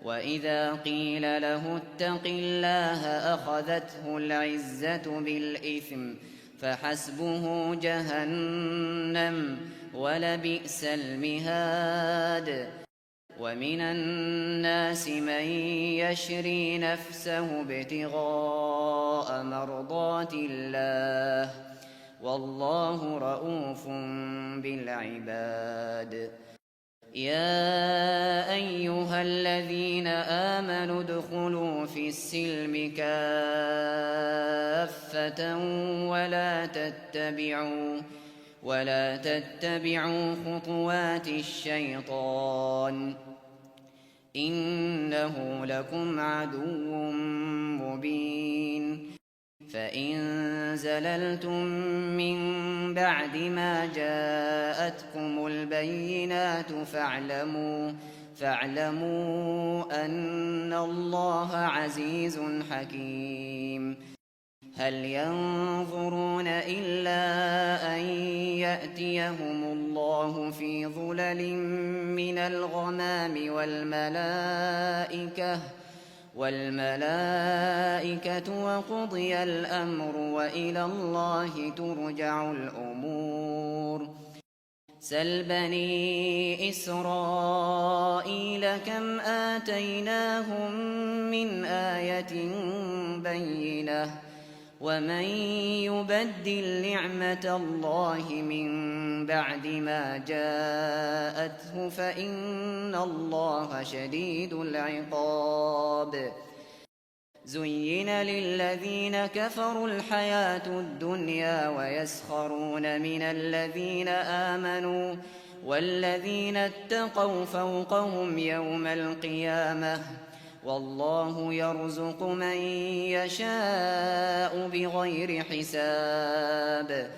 وإذا قيل له اتق الله أخذته العزة بالإثم، فحسبه جهنم ولبئس المهاد. ومن الناس من يشري نفسه ابتغاء مرضات الله، والله رءوف بالعباد. يا أيها الذين آمنوا ادخلوا في السلم كافة ولا تتبعوا خطوات الشيطان، إنه لكم عدو مبين. فإن زللتم من بعد ما جاءتكم البينات فاعلموا أن الله عزيز حكيم. هل ينظرون إلا أن يأتيهم الله في ظلل من الغمام والملائكة وقضي الأمر وإلى الله ترجع الأمور. سل بني إسرائيل كم آتيناهم من آية بينة، ومن يبدل نعمة الله من بعد ما جاءته فإن الله شديد العقاب. زين للذين كفروا الحياة الدنيا ويسخرون من الذين آمنوا، والذين اتقوا فوقهم يوم القيامة، والله يرزق من يشاء بغير حساب.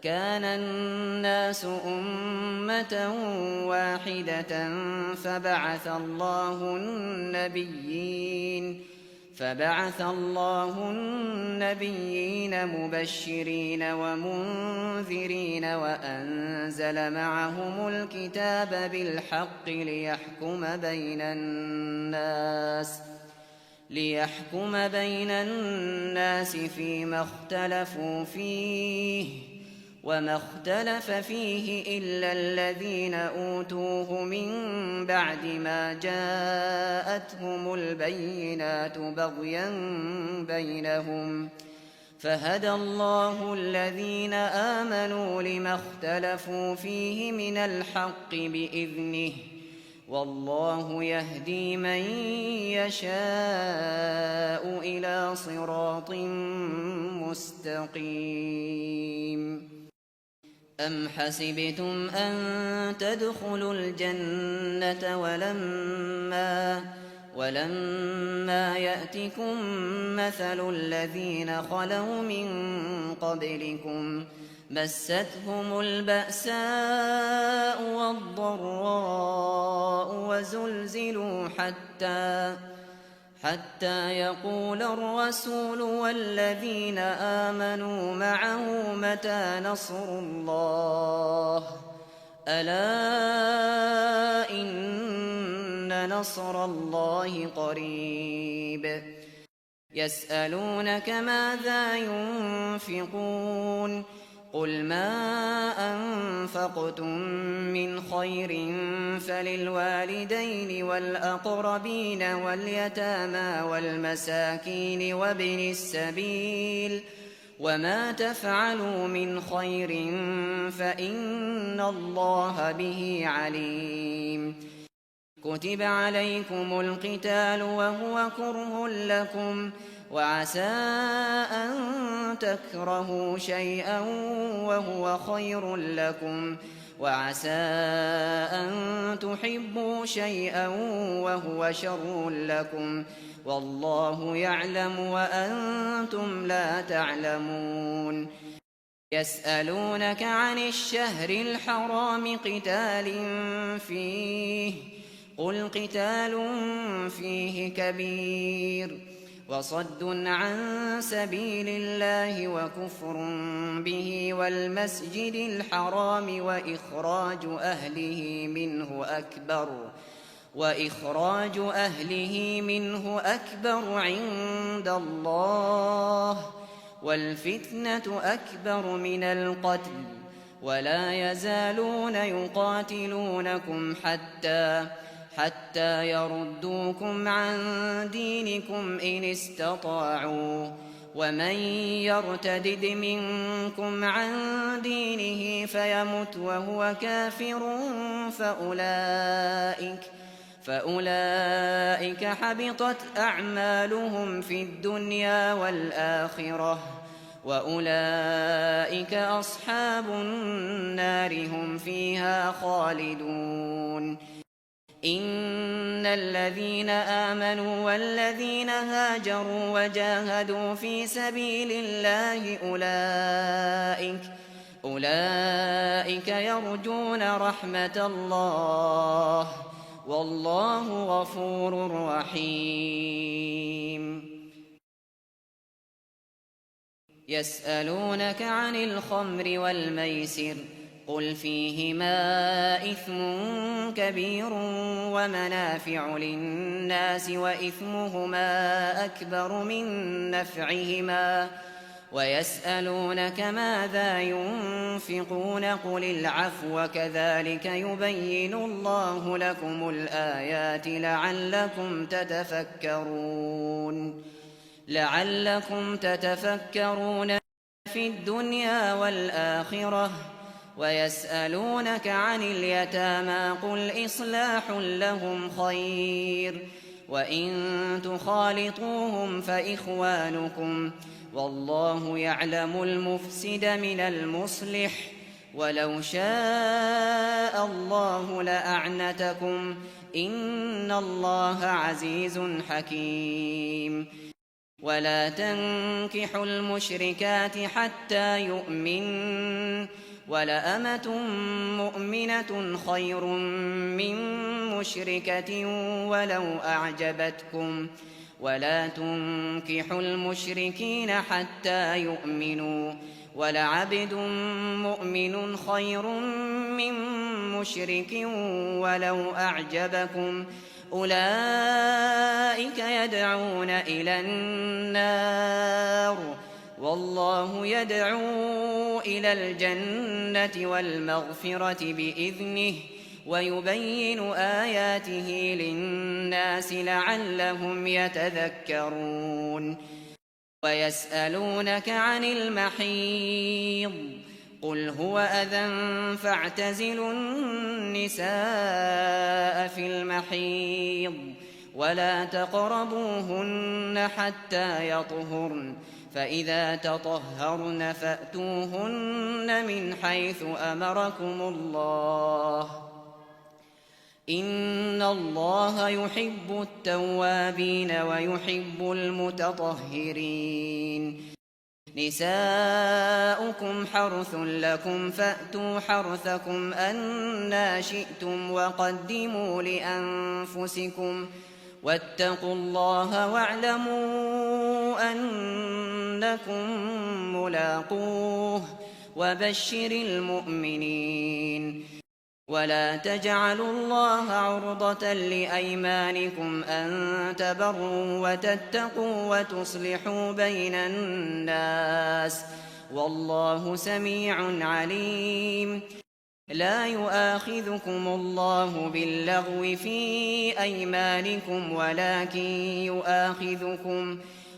كان الناس أمة واحدة فبعث الله النبيين مبشرين ومنذرين، وأنزل معهم الكتاب بالحق ليحكم بين الناس فيما اختلفوا فيه، وما اختلف فيه إلا الذين أوتوه من بعد ما جاءتهم البينات بغيا بينهم، فهدى الله الذين آمنوا لما اختلفوا فيه من الحق بإذنه، والله يهدي من يشاء إلى صراط مستقيم. أم حسبتم أن تدخلوا الجنة ولما يأتكم مثل الذين خلوا من قبلكم، مستهم البأساء والضراء وزلزلوا حتى يقول الرسول والذين آمنوا معه متى نصر الله، ألا إن نصر الله قريب. يسألونك ماذا ينفقون، قل ما أنفقتم من خير فللوالدين والأقربين واليتامى والمساكين وابن السبيل وما تفعلوا من خير فإن الله به عليم كتب عليكم القتال وهو كره لكم وعسى أن تكرهوا شيئا وهو خير لكم وعسى أن تحبوا شيئا وهو شر لكم والله يعلم وأنتم لا تعلمون يسألونك عن الشهر الحرام قتال فيه قل قتال فيه كبير وصد عن سبيل الله وكفر به والمسجد الحرام وإخراج أهله منه أكبر عند الله والفتنة أكبر من القتل ولا يزالون يقاتلونكم حتى يردوكم عن دينكم إن استطاعوا ومن يرتدد منكم عن دينه فيمت وهو كافر فأولئك حبطت أعمالهم في الدنيا والآخرة وأولئك أصحاب النار هم فيها خالدون إن الذين آمنوا والذين هاجروا وجاهدوا في سبيل الله أولئك يرجون رحمة الله والله غفور رحيم يسألونك عن الخمر والميسر قل فيهما إثم كبير ومنافع للناس وإثمهما أكبر من نفعهما ويسألونك ماذا ينفقون قل العفو كذلك يبين الله لكم الآيات لعلكم تتفكرون في الدنيا والآخرة ويسألونك عن اليتامى قل إصلاح لهم خير وإن تخالطوهم فإخوانكم والله يعلم المفسد من المصلح ولو شاء الله لأعنتكم إن الله عزيز حكيم ولا تنكحوا المشركات حتى يؤمنن ولأمة مؤمنة خير من مشركة ولو أعجبتكم ولا تنكحوا المشركين حتى يؤمنوا ولعبد مؤمن خير من مشرك ولو أعجبكم أولئك يدعون إلى النار والله يدعو إلى الجنة والمغفرة بإذنه ويبين آياته للناس لعلهم يتذكرون ويسألونك عن المحيض قل هو أذى فاعتزلوا النساء في المحيض ولا تقربوهن حتى يطهرن فإذا تطهرن فأتوهن من حيث أمركم الله إن الله يحب التوابين ويحب المتطهرين نساؤكم حرث لكم فأتوا حرثكم أنا شئتم وقدموا لأنفسكم واتقوا الله واعلموا أنكم ملاقوه وبشر المؤمنين ولا تجعلوا الله عرضة لأيمانكم أن تبروا وتتقوا وتصلحوا بين الناس والله سميع عليم. لا يؤاخذكم الله باللغو في أيمانكم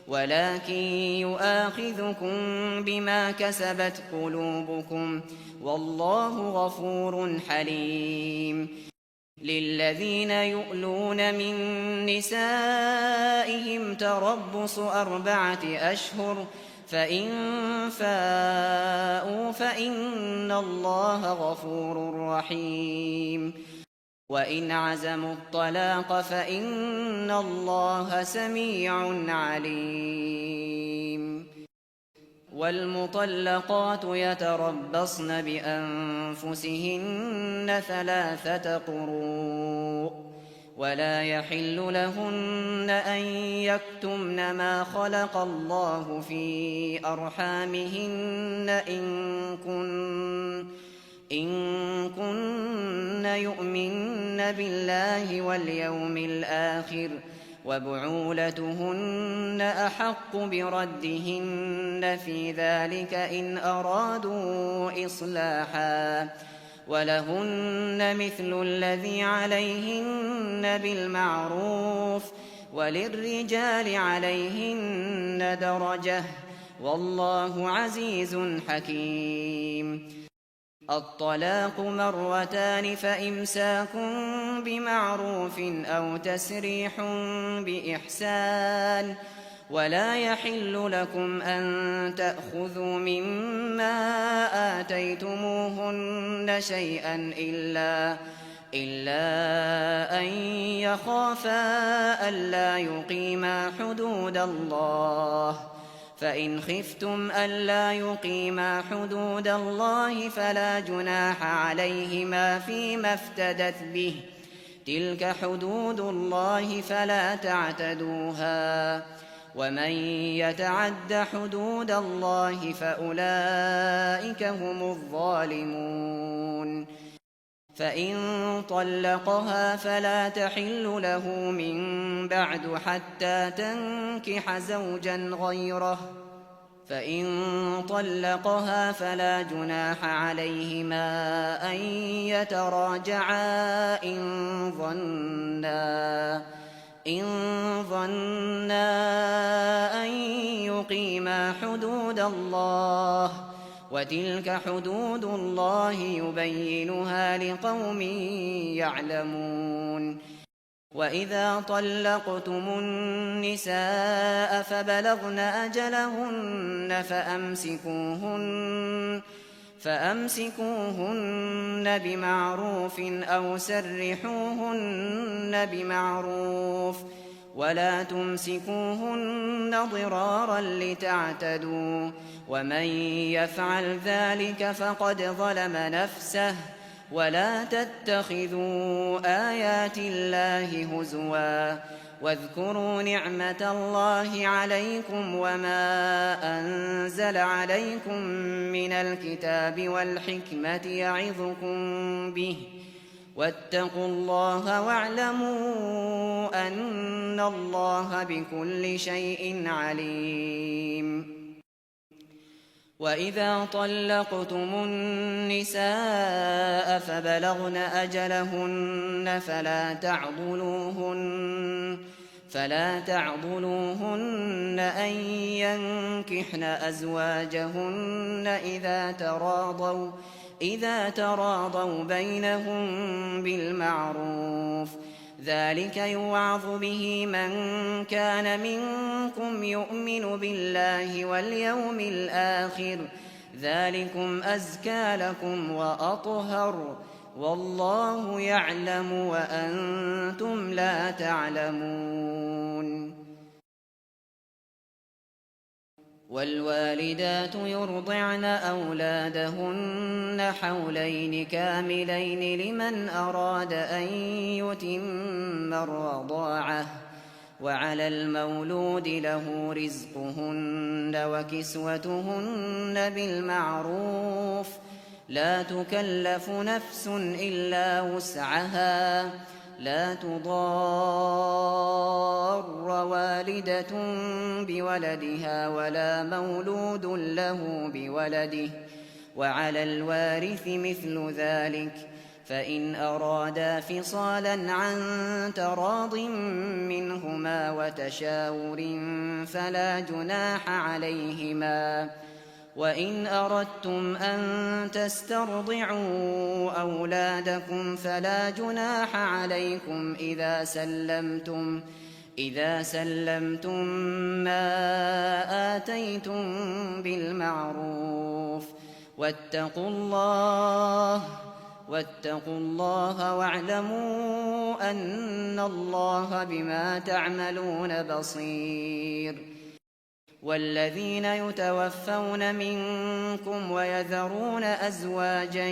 ولكن يؤاخذكم بما كسبت قلوبكم، والله غفور حليم. للذين يؤلون من نسائهم تربص 4 أشهر، فإن فاءوا فإن الله غفور رحيم. وإن عزموا الطلاق فإن الله سميع عليم. والمطلقات يتربصن بأنفسهن 3 قروء، ولا يحل لهن أن يكتمن ما خلق الله في أرحامهن إن كن يؤمن بالله واليوم الآخر، وبعولتهن أحق بردهن في ذلك إن أرادوا إصلاحا، ولهن مثل الذي عليهن بالمعروف، وللرجال عليهن درجة، والله عزيز حكيم. الطلاق 2 فإمساك بمعروف أو تسريح بإحسان، ولا يحل لكم أن تأخذوا مما آتيتموهن شيئا إلا أن يخافا ألا يقيما حدود الله، فإن خفتم ألا يقيما حدود الله فلا جناح عليهما فيما افتدت به، تلك حدود الله فلا تعتدوها، ومن يتعد حدود الله فأولئك هم الظالمون. فإن طلقها فلا تحل له من بعد حتى تنكح زوجا غيره، فإن طلقها فلا جناح عليهما أن يتراجعا إن ظنا أن يقيما حدود الله، وتلك حدود الله يبينها لقوم يعلمون. وإذا طلقتم النساء فبلغن أجلهن فأمسكوهن بمعروف أو سرحوهن بمعروف، ولا تمسكوهن ضرارا لتعتدوا، ومن يفعل ذلك فقد ظلم نفسه. ولا تتخذوا آيات الله هزوا، واذكروا نعمة الله عليكم وما أنزل عليكم من الكتاب والحكمة يعظكم به، واتقوا الله واعلموا أن الله بكل شيء عليم. وإذا طلقتم النساء فبلغن أجلهن فلا تعضلوهن أن ينكحن أزواجهن إذا تراضوا بينهم بالمعروف، ذلك يوعظ به من كان منكم يؤمن بالله واليوم الآخر، ذلكم أزكى لكم وأطهر، والله يعلم وأنتم لا تعلمون. والوالدات يرضعن أولادهن حولين كاملين لمن أراد أن يتم الرضاعة، وعلى المولود له رزقهن وكسوتهن بالمعروف، لا تكلف نفس إلا وسعها، لا تضار والدة بولدها ولا مولود له بولده، وعلى الوارث مثل ذلك، فإن أرادا فصالا عن تراض منهما وتشاور فلا جناح عليهما. وإن أردتم أن تسترضعوا أولادكم فلا جناح عليكم إذا سلمتم ما آتيتم بالمعروف. واتقوا الله واعلموا أن الله بما تعملون بصير. والذين يتوفون منكم ويذرون أزواجا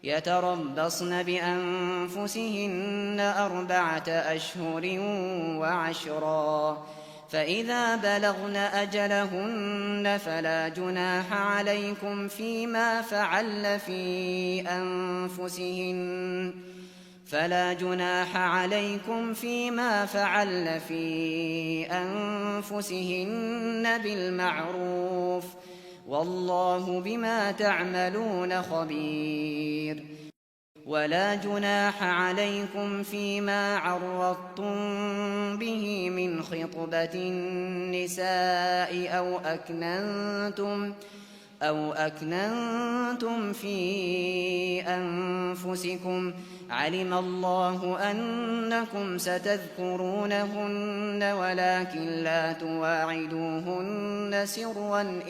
يتربصن بأنفسهن 4 أشهر و10، فإذا بلغن أجلهن فلا جناح عليكم فيما فعلن في أنفسهن بالمعروف، والله بما تعملون خبير. ولا جناح عليكم فيما عرضتم به من خطبة النساء أو أكننتم في أنفسكم، علم الله أنكم ستذكرونهن ولكن لا تواعدوهن سرا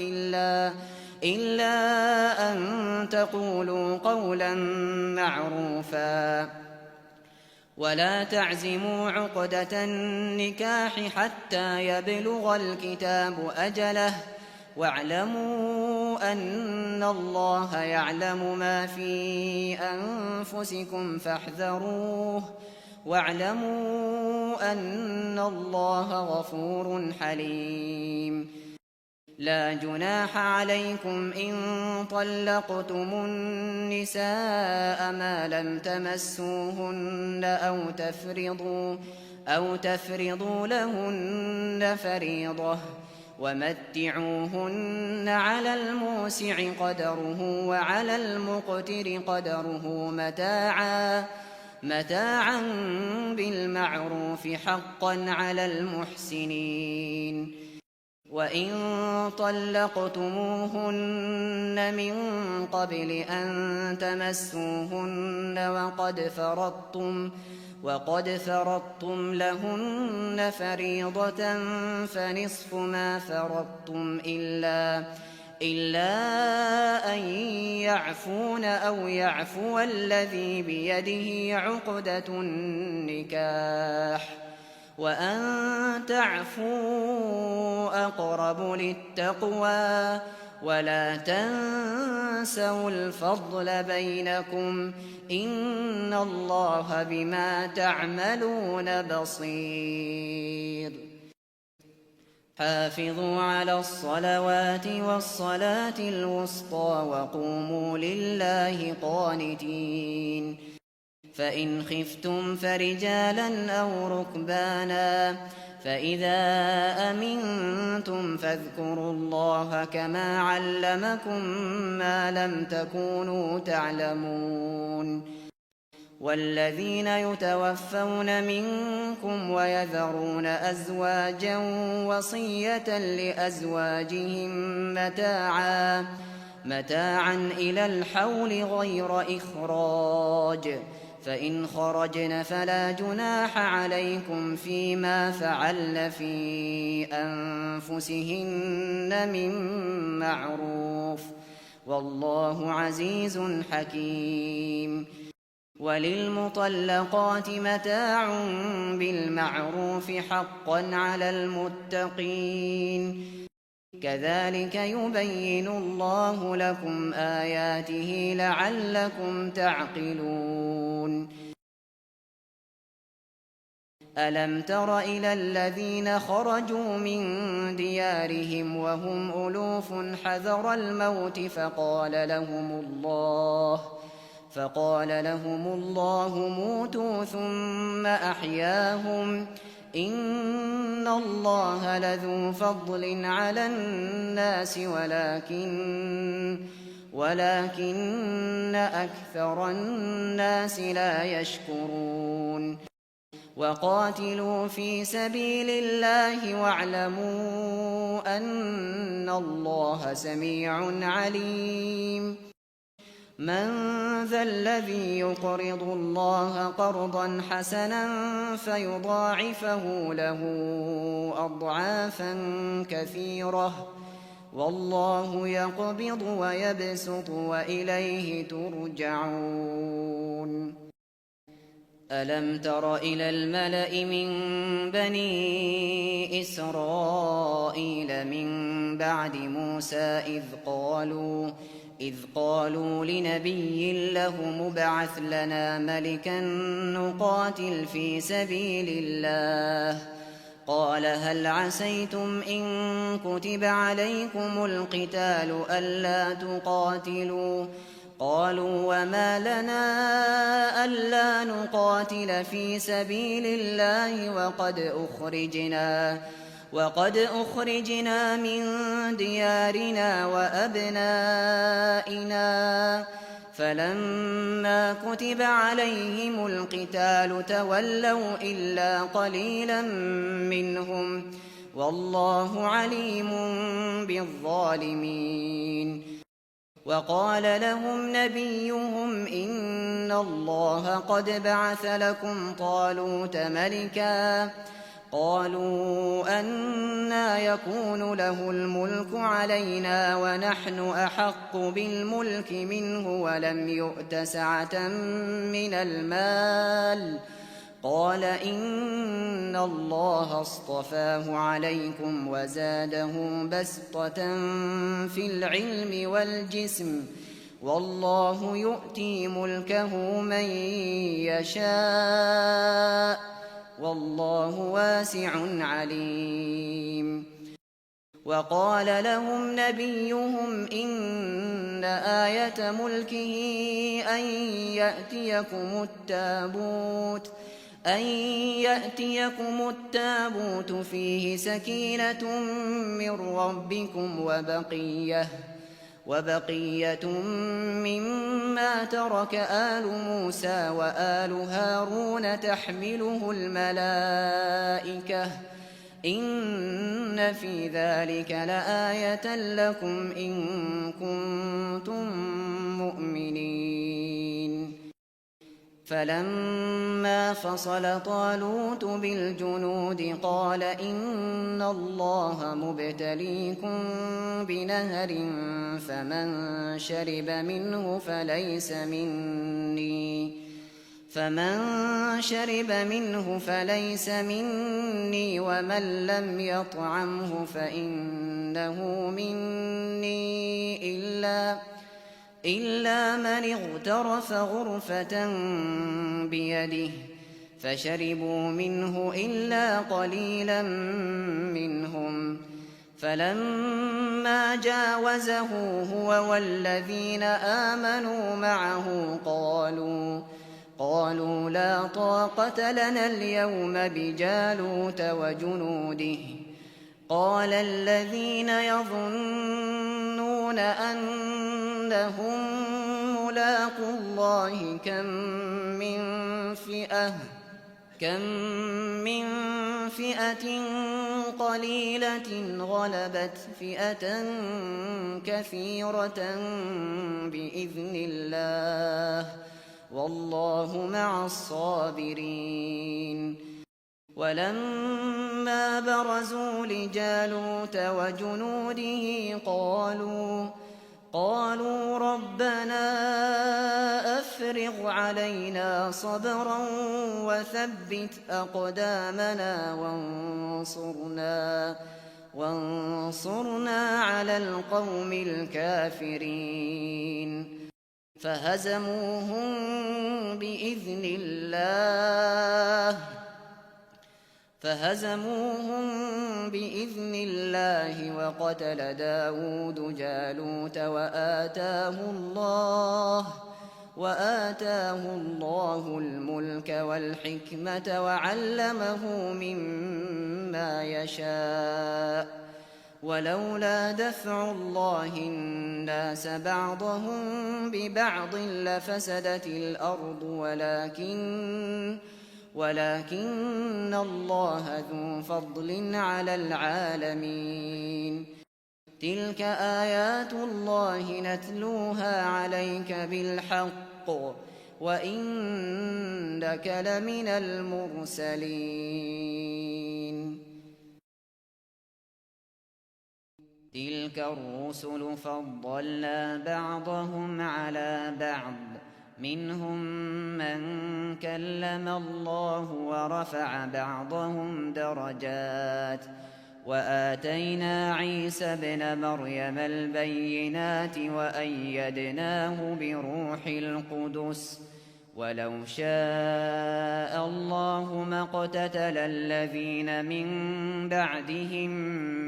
إلا أن تقولوا قولا معروفا. ولا تعزموا عقدة النكاح حتى يبلغ الكتاب أجله، واعلموا أن الله يعلم ما في أنفسكم فاحذروه، واعلموا أن الله غفور حليم. لا جناح عليكم إن طلقتم النساء ما لم تمسوهن أو تفرضوا لهن فريضة، ومتعوهن على الموسع قدره وعلى المقتر قدره متاعا بالمعروف حقا على المحسنين. وإن طلقتموهن من قبل أن تمسوهن وقد فرضتم لهن فريضة فنصف ما فرضتم إلا أن يعفون أو يعفو الذي بيده عقدة النكاح، وأن تعفوا أقرب للتقوى، ولا تنسوا الفضل بينكم، إن الله بما تعملون بصير. حافظوا على الصلوات والصلاة الوسطى وقوموا لله قانتين. فإن خفتم فرجالا أو ركبانا، فإذا أمنتم فاذكروا الله كما علمكم ما لم تكونوا تعلمون. والذين يتوفون منكم ويذرون أزواجا وصية لأزواجهم متاعا إلى الحول غير إخراج، فإن خرجن فلا جناح عليكم فيما فعلن في أنفسهن من معروف، والله عزيز حكيم. وللمطلقات متاع بالمعروف حقا على المتقين، كذلك يبين الله لكم آياته لعلكم تعقلون. ألم تر إلى الذين خرجوا من ديارهم وهم ألوف حذر الموت فقال لهم الله موتوا ثم أحياهم إن الله لذو فضل على الناس ولكن أكثر الناس لا يشكرون وقاتلوا في سبيل الله واعلموا أن الله سميع عليم من ذا الذي يقرض الله قرضا حسنا فيضاعفه له أضعافا كثيرة والله يقبض ويبسط وإليه ترجعون ألم تر إلى الملأ من بني إسرائيل من بعد موسى إذ قالوا لنبي له مبعث لنا ملكا نقاتل في سبيل الله قال هل عسيتم إن كتب عليكم القتال ألا تقاتلوا قالوا وما لنا ألا نقاتل في سبيل الله وقد أخرجنا من ديارنا وأبنائنا فلما كتب عليهم القتال تولوا إلا قليلا منهم والله عليم بالظالمين وقال لهم نبيهم إن الله قد بعث لكم طالوت ملكا قالوا أنى يكون له الملك علينا ونحن أحق بالملك منه ولم يؤت سعة من المال قال إن الله اصطفاه عليكم وزاده بسطة في العلم والجسم والله يؤتي ملكه من يشاء والله واسع عليم وقال لهم نبيهم إن آية ملكه أن يأتيكم التابوت فيه سكينة من ربكم وبقية مما ترك آل موسى وآل هارون تحمله الملائكة إن في ذلك لآية لكم إن كنتم مؤمنين فلما فصل طالوت بالجنود قال إن الله مبتليكم بنهر فمن شرب منه فليس مني ومن لم يطعمه فإنه مني إلا من اغترف غرفة بيده فشربوا منه إلا قليلا منهم فلما جاوزه هو والذين آمنوا معه قالوا لا طاقة لنا اليوم بجالوت وجنوده قال الذين يظنون أنهم ملاقو الله كم من فئة قليلة غلبت فئة كثيرة بإذن الله والله مع الصابرين ولما برزوا لجالوت وجنوده قالوا ربنا أفرغ علينا صبرا وثبت أقدامنا وانصرنا على القوم الكافرين فهزموهم بإذن الله وقتل داود جالوت وآتاه الله الملك والحكمة وعلمه مما يشاء ولولا دفع الله الناس بعضهم ببعض لفسدت الأرض ولكن الله ذو فضل على العالمين تلك آيات الله نتلوها عليك بالحق وإنك لمن المرسلين تلك الرسل فضلنا بعضهم على بعض منهم من كلم الله ورفع بعضهم درجات وآتينا عيسى ابن مريم البينات وأيدناه بروح القدس ولو شاء الله ما اقتتل الذين من بعدهم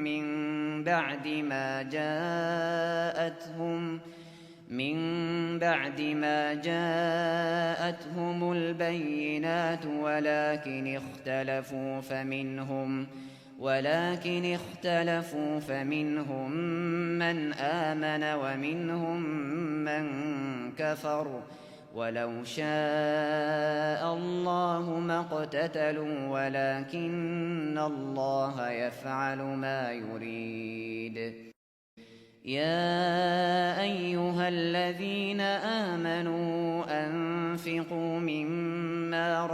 من بعد ما جاءتهم البينات ولكن اختلفوا فمنهم من آمن ومنهم من كفر ولو شاء الله ما اقتتلوا ولكن الله يفعل ما يريد يا أيها الذين آمنوا أنفقوا مما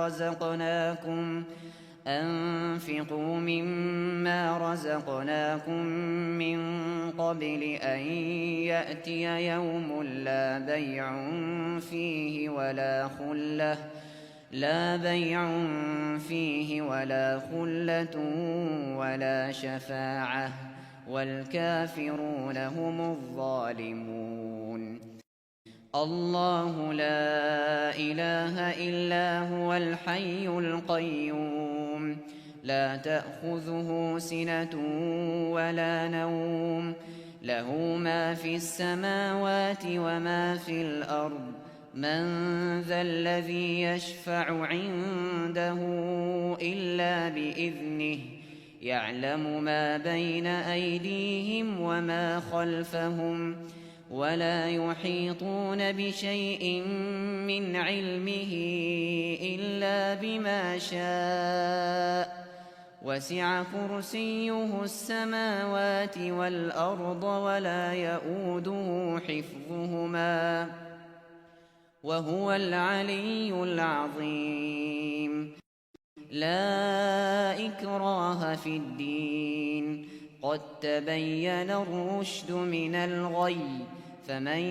رزقناكم من قبل أن يأتي يوم لا بيع فيه ولا خلة ولا شفاعة والكافرون هم الظالمون الله لا إله إلا هو الحي القيوم لا تأخذه سنة ولا نوم له ما في السماوات وما في الأرض من ذا الذي يشفع عنده إلا بإذنه يعلم ما بين أيديهم وما خلفهم ولا يحيطون بشيء من علمه إلا بما شاء وسع كرسيه السماوات والأرض ولا يئوده حفظهما وهو العلي العظيم لا إكراه في الدين قد تبين الرشد من الغي فمن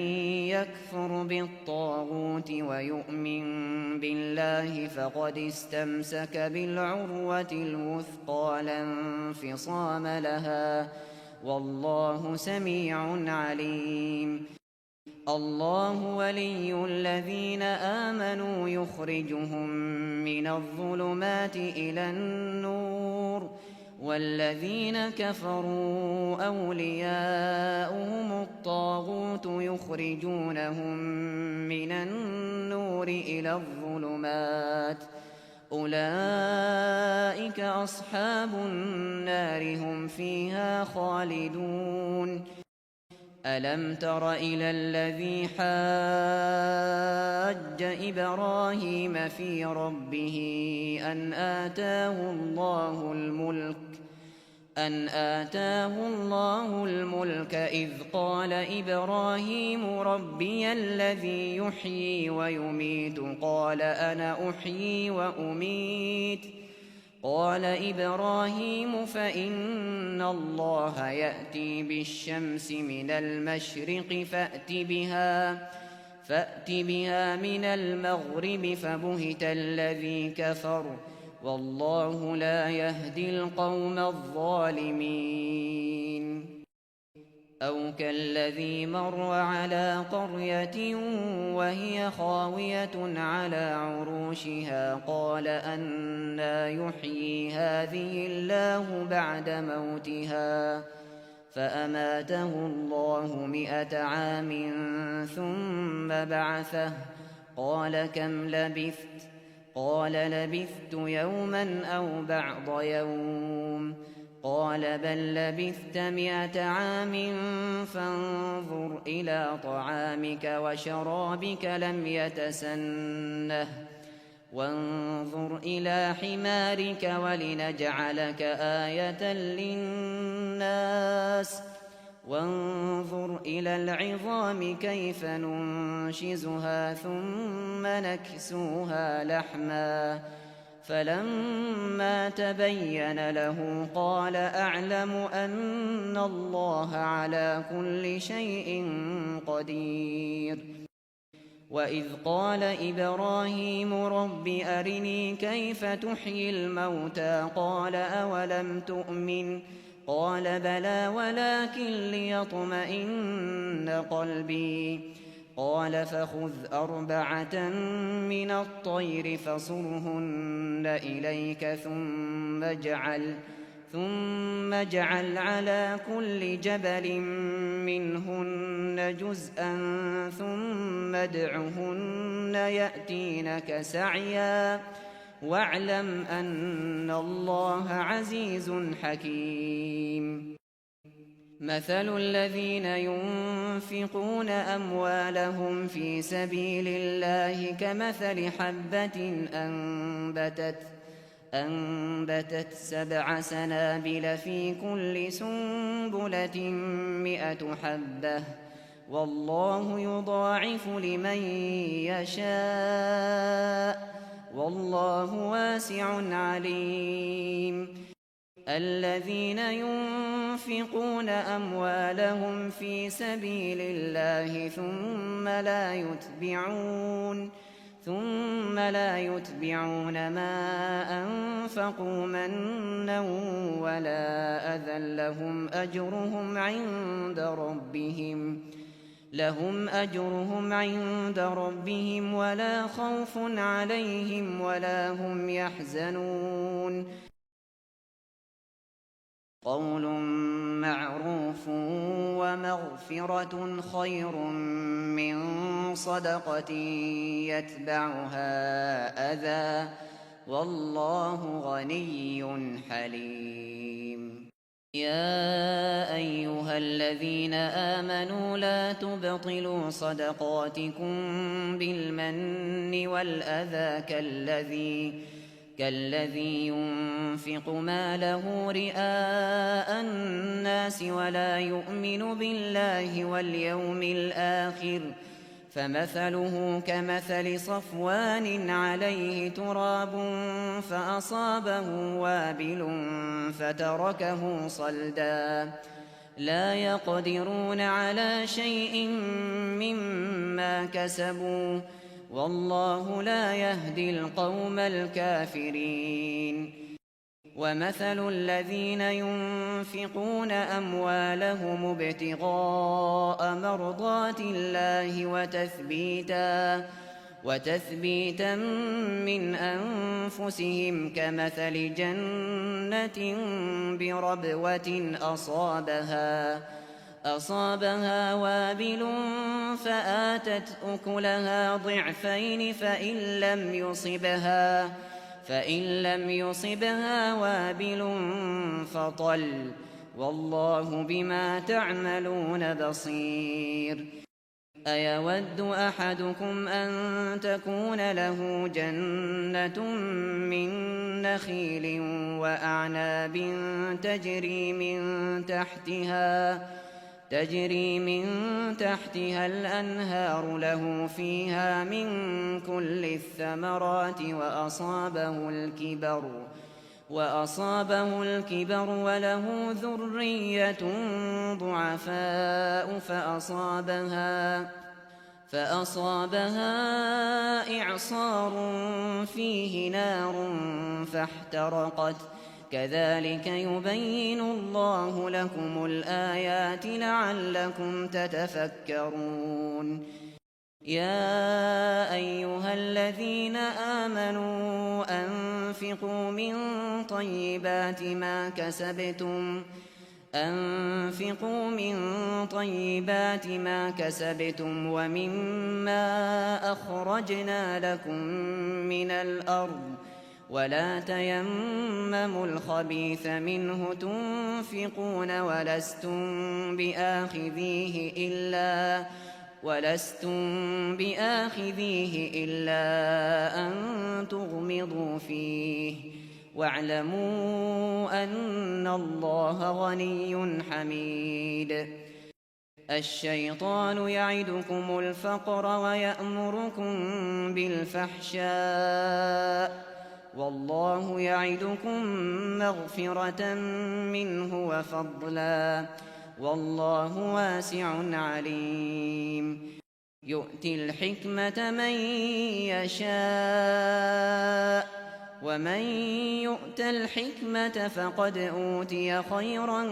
يكفر بالطاغوت ويؤمن بالله فقد استمسك بالعروة الوثقى لا انفصام لها والله سميع عليم الله ولي الذين آمنوا يخرجهم من الظلمات إلى النور والذين كفروا أولياؤهم الطاغوت يخرجونهم من النور إلى الظلمات أولئك أصحاب النار هم فيها خالدون ألم تر إلى الذي حاج إبراهيم في ربه أن آتاه الله الملك إذ قال إبراهيم ربي الذي يحيي ويميت قال أنا أحيي وأميت قال إبراهيم فإن الله يأتي بالشمس من المشرق فأت بها من المغرب فبهت الذي كفر والله لا يهدي القوم الظالمين أو كالذي مر على قرية وهي خاوية على عروشها قال أنى يحيي هذه الله بعد موتها فأماته الله 100 عام ثم بعثه قال كم لبثت؟ قال لبثت يوما أو بعض يوم. قال بل لبثت 100 عام فانظر إلى طعامك وشرابك لم يتسنه وانظر إلى حمارك ولنجعلك آية للناس وانظر إلى العظام كيف ننشزها ثم نكسوها لحما فلما تبين له قال أعلم أن الله على كل شيء قدير. وإذ قال إبراهيم رب أرني كيف تحيي الموتى قال أولم تؤمن قال بلى ولكن ليطمئن قلبي قال فخذ 4 من الطير فصرهن إليك ثم اجعل على كل جبل منهن جزءا ثم ادعهن يأتينك سعيا واعلم أن الله عزيز حكيم. مثل الذين ينفقون أموالهم في سبيل الله كمثل حبة أنبتت 7 سنابل في كل سنبلة 100 حبة والله يضاعف لمن يشاء والله واسع عليم. الذين ينفقون أموالهم في سبيل الله ثم لا يتبعون ما أنفقوا منا ولا أذى لهم أجرهم عند ربهم ولا خوف عليهم ولا هم يحزنون. قول معروف ومغفرة خير من صدقة يتبعها أذى والله غني حليم. يا أيها الذين آمنوا لا تبطلوا صدقاتكم بالمن والأذى كالذي ينفق ماله رئاء الناس ولا يؤمن بالله واليوم الآخر فمثله كمثل صفوان عليه تراب فأصابه وابل فتركه صلدا لا يقدرون على شيء مما كسبوا والله لا يهدي القوم الكافرين. ومثل الذين ينفقون أموالهم ابتغاء مرضات الله وتثبيتا من أنفسهم كمثل جنة بربوة أصابها وابل فآتت أكلها ضعفين فإن لم يصبها وابل فطل والله بما تعملون بصير. أيود أحدكم أن تكون له جنة من نخيل وأعناب تجري من تحتها الأنهار له فيها من كل الثمرات وأصابه الكبر وله ذرية ضعفاء فأصابها إعصار فيه نار فاحترقت كذلك يبين الله لكم الآيات لعلكم تتفكرون. يا أيها الذين آمنوا أنفقوا من طيبات ما كسبتم أنفقوا من طيبات ما كسبتم ومما أخرجنا لكم من الأرض ولا تيمموا الخبيث منه تنفقون ولستم بآخذيه إلا أن تغمضوا فيه واعلموا أن الله غني حميد. الشيطان يعدكم الفقر ويأمركم بالفحشاء والله يعدكم مغفرة منه وفضلا والله واسع عليم. يؤتي الحكمة من يشاء ومن يؤت الحكمة فقد أوتي خيرا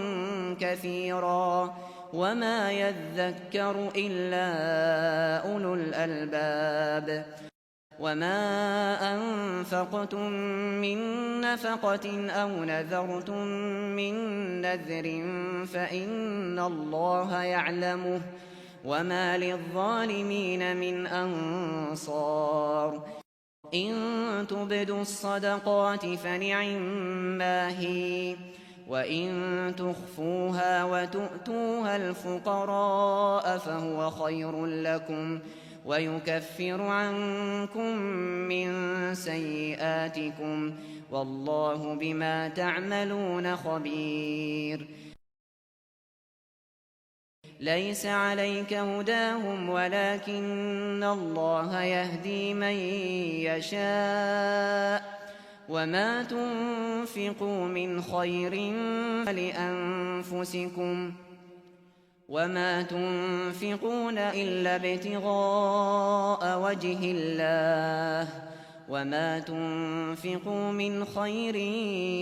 كثيرا وما يذكر إلا أولو الألباب. وما أنفقتم من نفقة أو نذرتم من نذر فإن الله يعلمه وما للظالمين من أنصار. إن تبدوا الصدقات فنعما هي وإن تخفوها وتؤتوها الفقراء فهو خير لكم ويكفر عنكم من سيئاتكم والله بما تعملون خبير. ليس عليك هداهم ولكن الله يهدي من يشاء وما تنفقوا من خير فلأنفسكم وما تنفقون إلا ابتغاء وجه الله وما تنفقوا من خير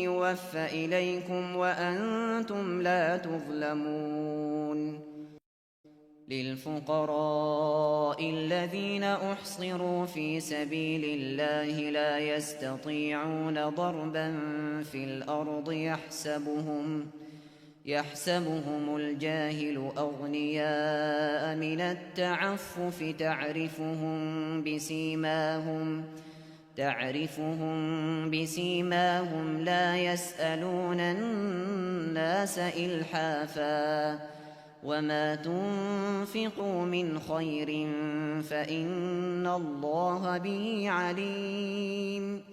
يوفى إليكم وأنتم لا تظلمون. للفقراء الذين أحصروا في سبيل الله لا يستطيعون ضربا في الأرض يحسبهم الجاهل أغنياء من التعفف تعرفهم بسيماهم لا يسألون الناس إلحافا وما تنفقوا من خير فإن الله به عليم.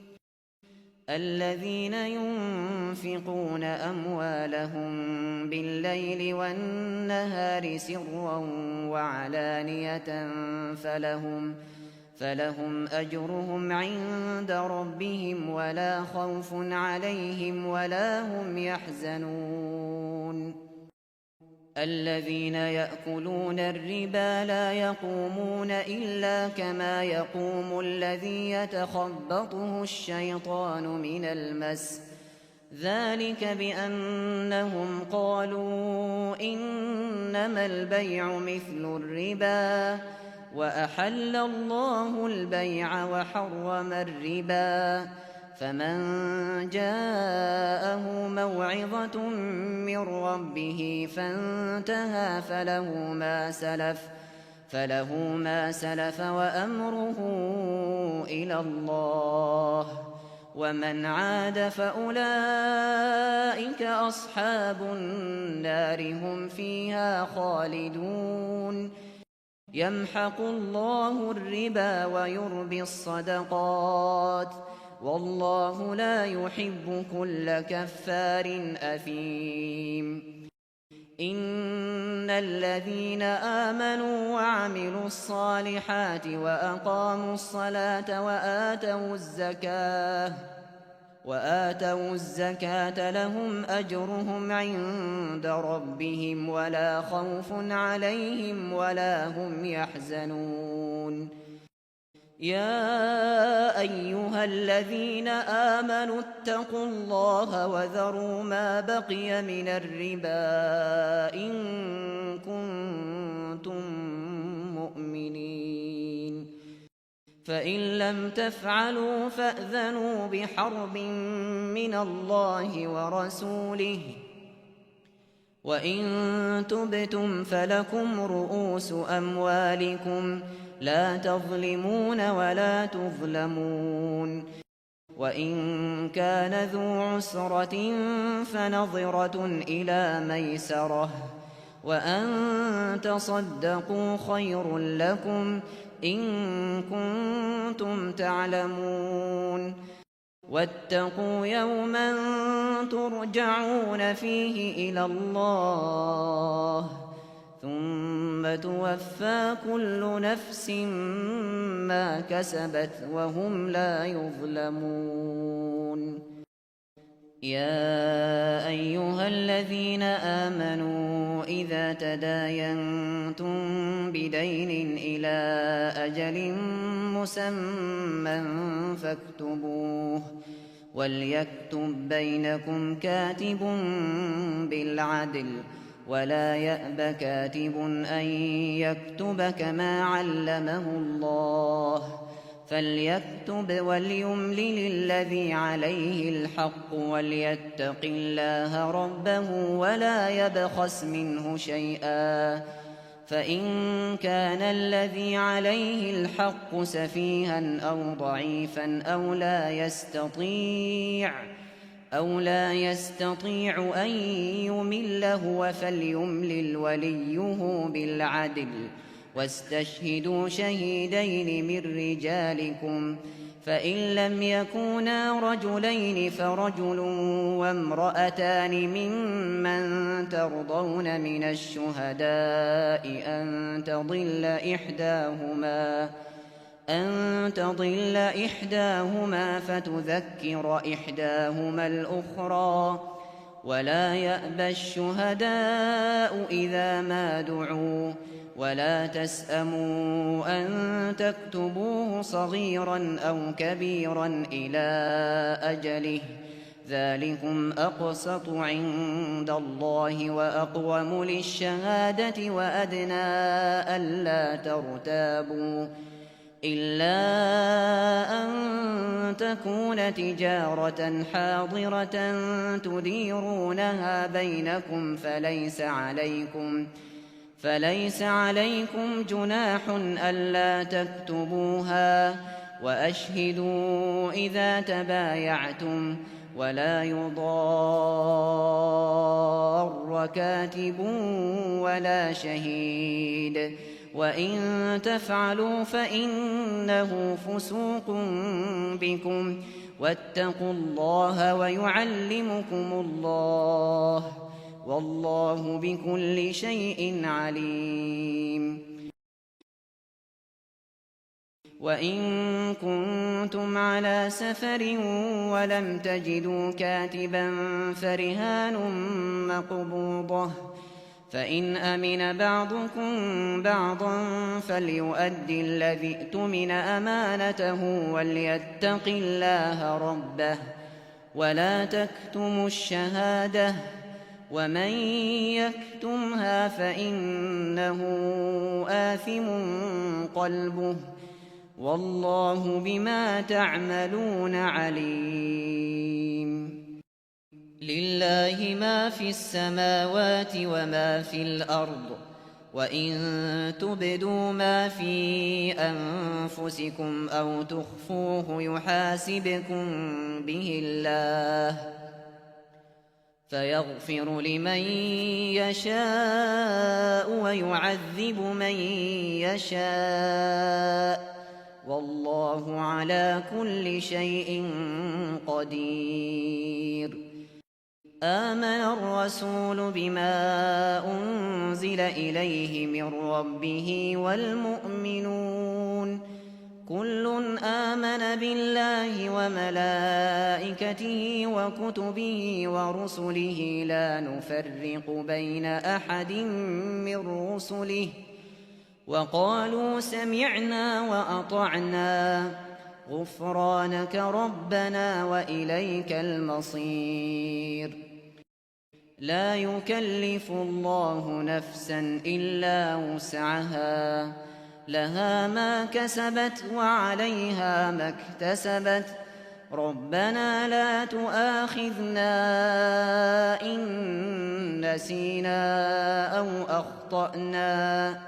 الذين ينفقون أموالهم بالليل والنهار سرا وعلانية فلهم أجرهم عند ربهم ولا خوف عليهم ولا هم يحزنون. الذين يأكلون الربا لا يقومون إلا كما يقوم الذي يتخبطه الشيطان من المس ذلك بأنهم قالوا إنما البيع مثل الربا وأحل الله البيع وحرم الربا فمن جاءه موعظة من ربه فانتهى فله ما سلف وأمره إلى الله ومن عاد فأولئك أصحاب النار هم فيها خالدون. يمحق الله الربا ويربي الصدقات والله لا يحب كل كفار أثيم. إن الذين آمنوا وعملوا الصالحات وأقاموا الصلاة وآتوا الزكاة لهم أجرهم عند ربهم ولا خوف عليهم ولا هم يحزنون. يا أيها الذين آمنوا اتقوا الله وذروا ما بقي من الربا إن كنتم مؤمنين فإن لم تفعلوا فأذنوا بحرب من الله ورسوله وإن تبتم فلكم رؤوس أموالكم لا تظلمون ولا تظلمون. وإن كان ذو عسرة فنظرة إلى ميسرة، وأن تصدقوا خير لكم إن كنتم تعلمون. واتقوا يوما ترجعون فيه إلى الله ثم توفى كل نفس ما كسبت وهم لا يظلمون. يا أيها الذين آمنوا إذا تداينتم بدين إلى أجل مسمى فاكتبوه، وليكتب بينكم كاتب بالعدل، ولا يأب كاتب أن يكتب كما علمه الله، فليكتب وليملل الذي عليه الحق وليتق الله ربه ولا يبخس منه شيئا، فإن كان الذي عليه الحق سفيها أو ضعيفا أو لا يستطيع أن يمل هو فليملل وليه بالعدل، واستشهدوا شهيدين من رجالكم، فإن لم يكونا رجلين فرجل وامرأتان ممن ترضون من الشهداء أن تضل إحداهما فتذكر إحداهما الأخرى، ولا يأبى الشهداء إذا ما دعوا، ولا تسأموا أن تكتبوه صغيرا أو كبيرا إلى أجله، ذلكم أقسط عند الله وأقوم للشهادة وأدنى ألا ترتابوا، إلا أن تكون تجارة حاضرة تديرونها بينكم فليس عليكم جناح ألا تكتبوها، وأشهدوا إذا تبايعتم، ولا يضار كاتب ولا شهيد، وإن تفعلوا فإنه فسوق بكم، واتقوا الله ويعلمكم الله، والله بكل شيء عليم. وإن كنتم على سفر ولم تجدوا كاتبا فرهان مقبوضة، فإن أمن بعضكم بعضا فليؤدي الذي اؤتمن أمانته وليتق الله ربه، ولا تكتموا الشهادة، ومن يكتمها فإنه آثم قلبه، والله بما تعملون عليم. لله ما في السماوات وما في الأرض، وإن تبدوا ما في أنفسكم أو تخفوه يحاسبكم به الله، فيغفر لمن يشاء ويعذب من يشاء، والله على كل شيء قدير. آمن الرسول بما أنزل إليه من ربه والمؤمنون كل آمن بالله وملائكته وكتبه ورسله لا نفرق بين أحد من رسله، وقالوا سمعنا وأطعنا غفرانك ربنا وإليك المصير. لا يكلف الله نفسا إلا وسعها، لها ما كسبت وعليها ما اكتسبت، ربنا لا تؤاخذنا إن نسينا أو أخطأنا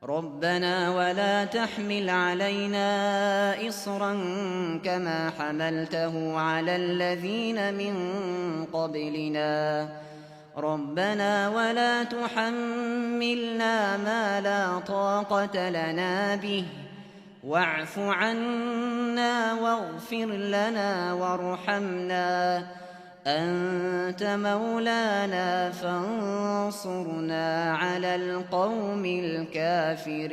ربنا ولا تحمل علينا إصرا كما حملته على الذين من قبلنا ربنا ولا تحملنا ما لا طاقة لنا به واعف عنا واغفر لنا وارحمنا أنت مولانا فانصرنا على القوم الكافرين.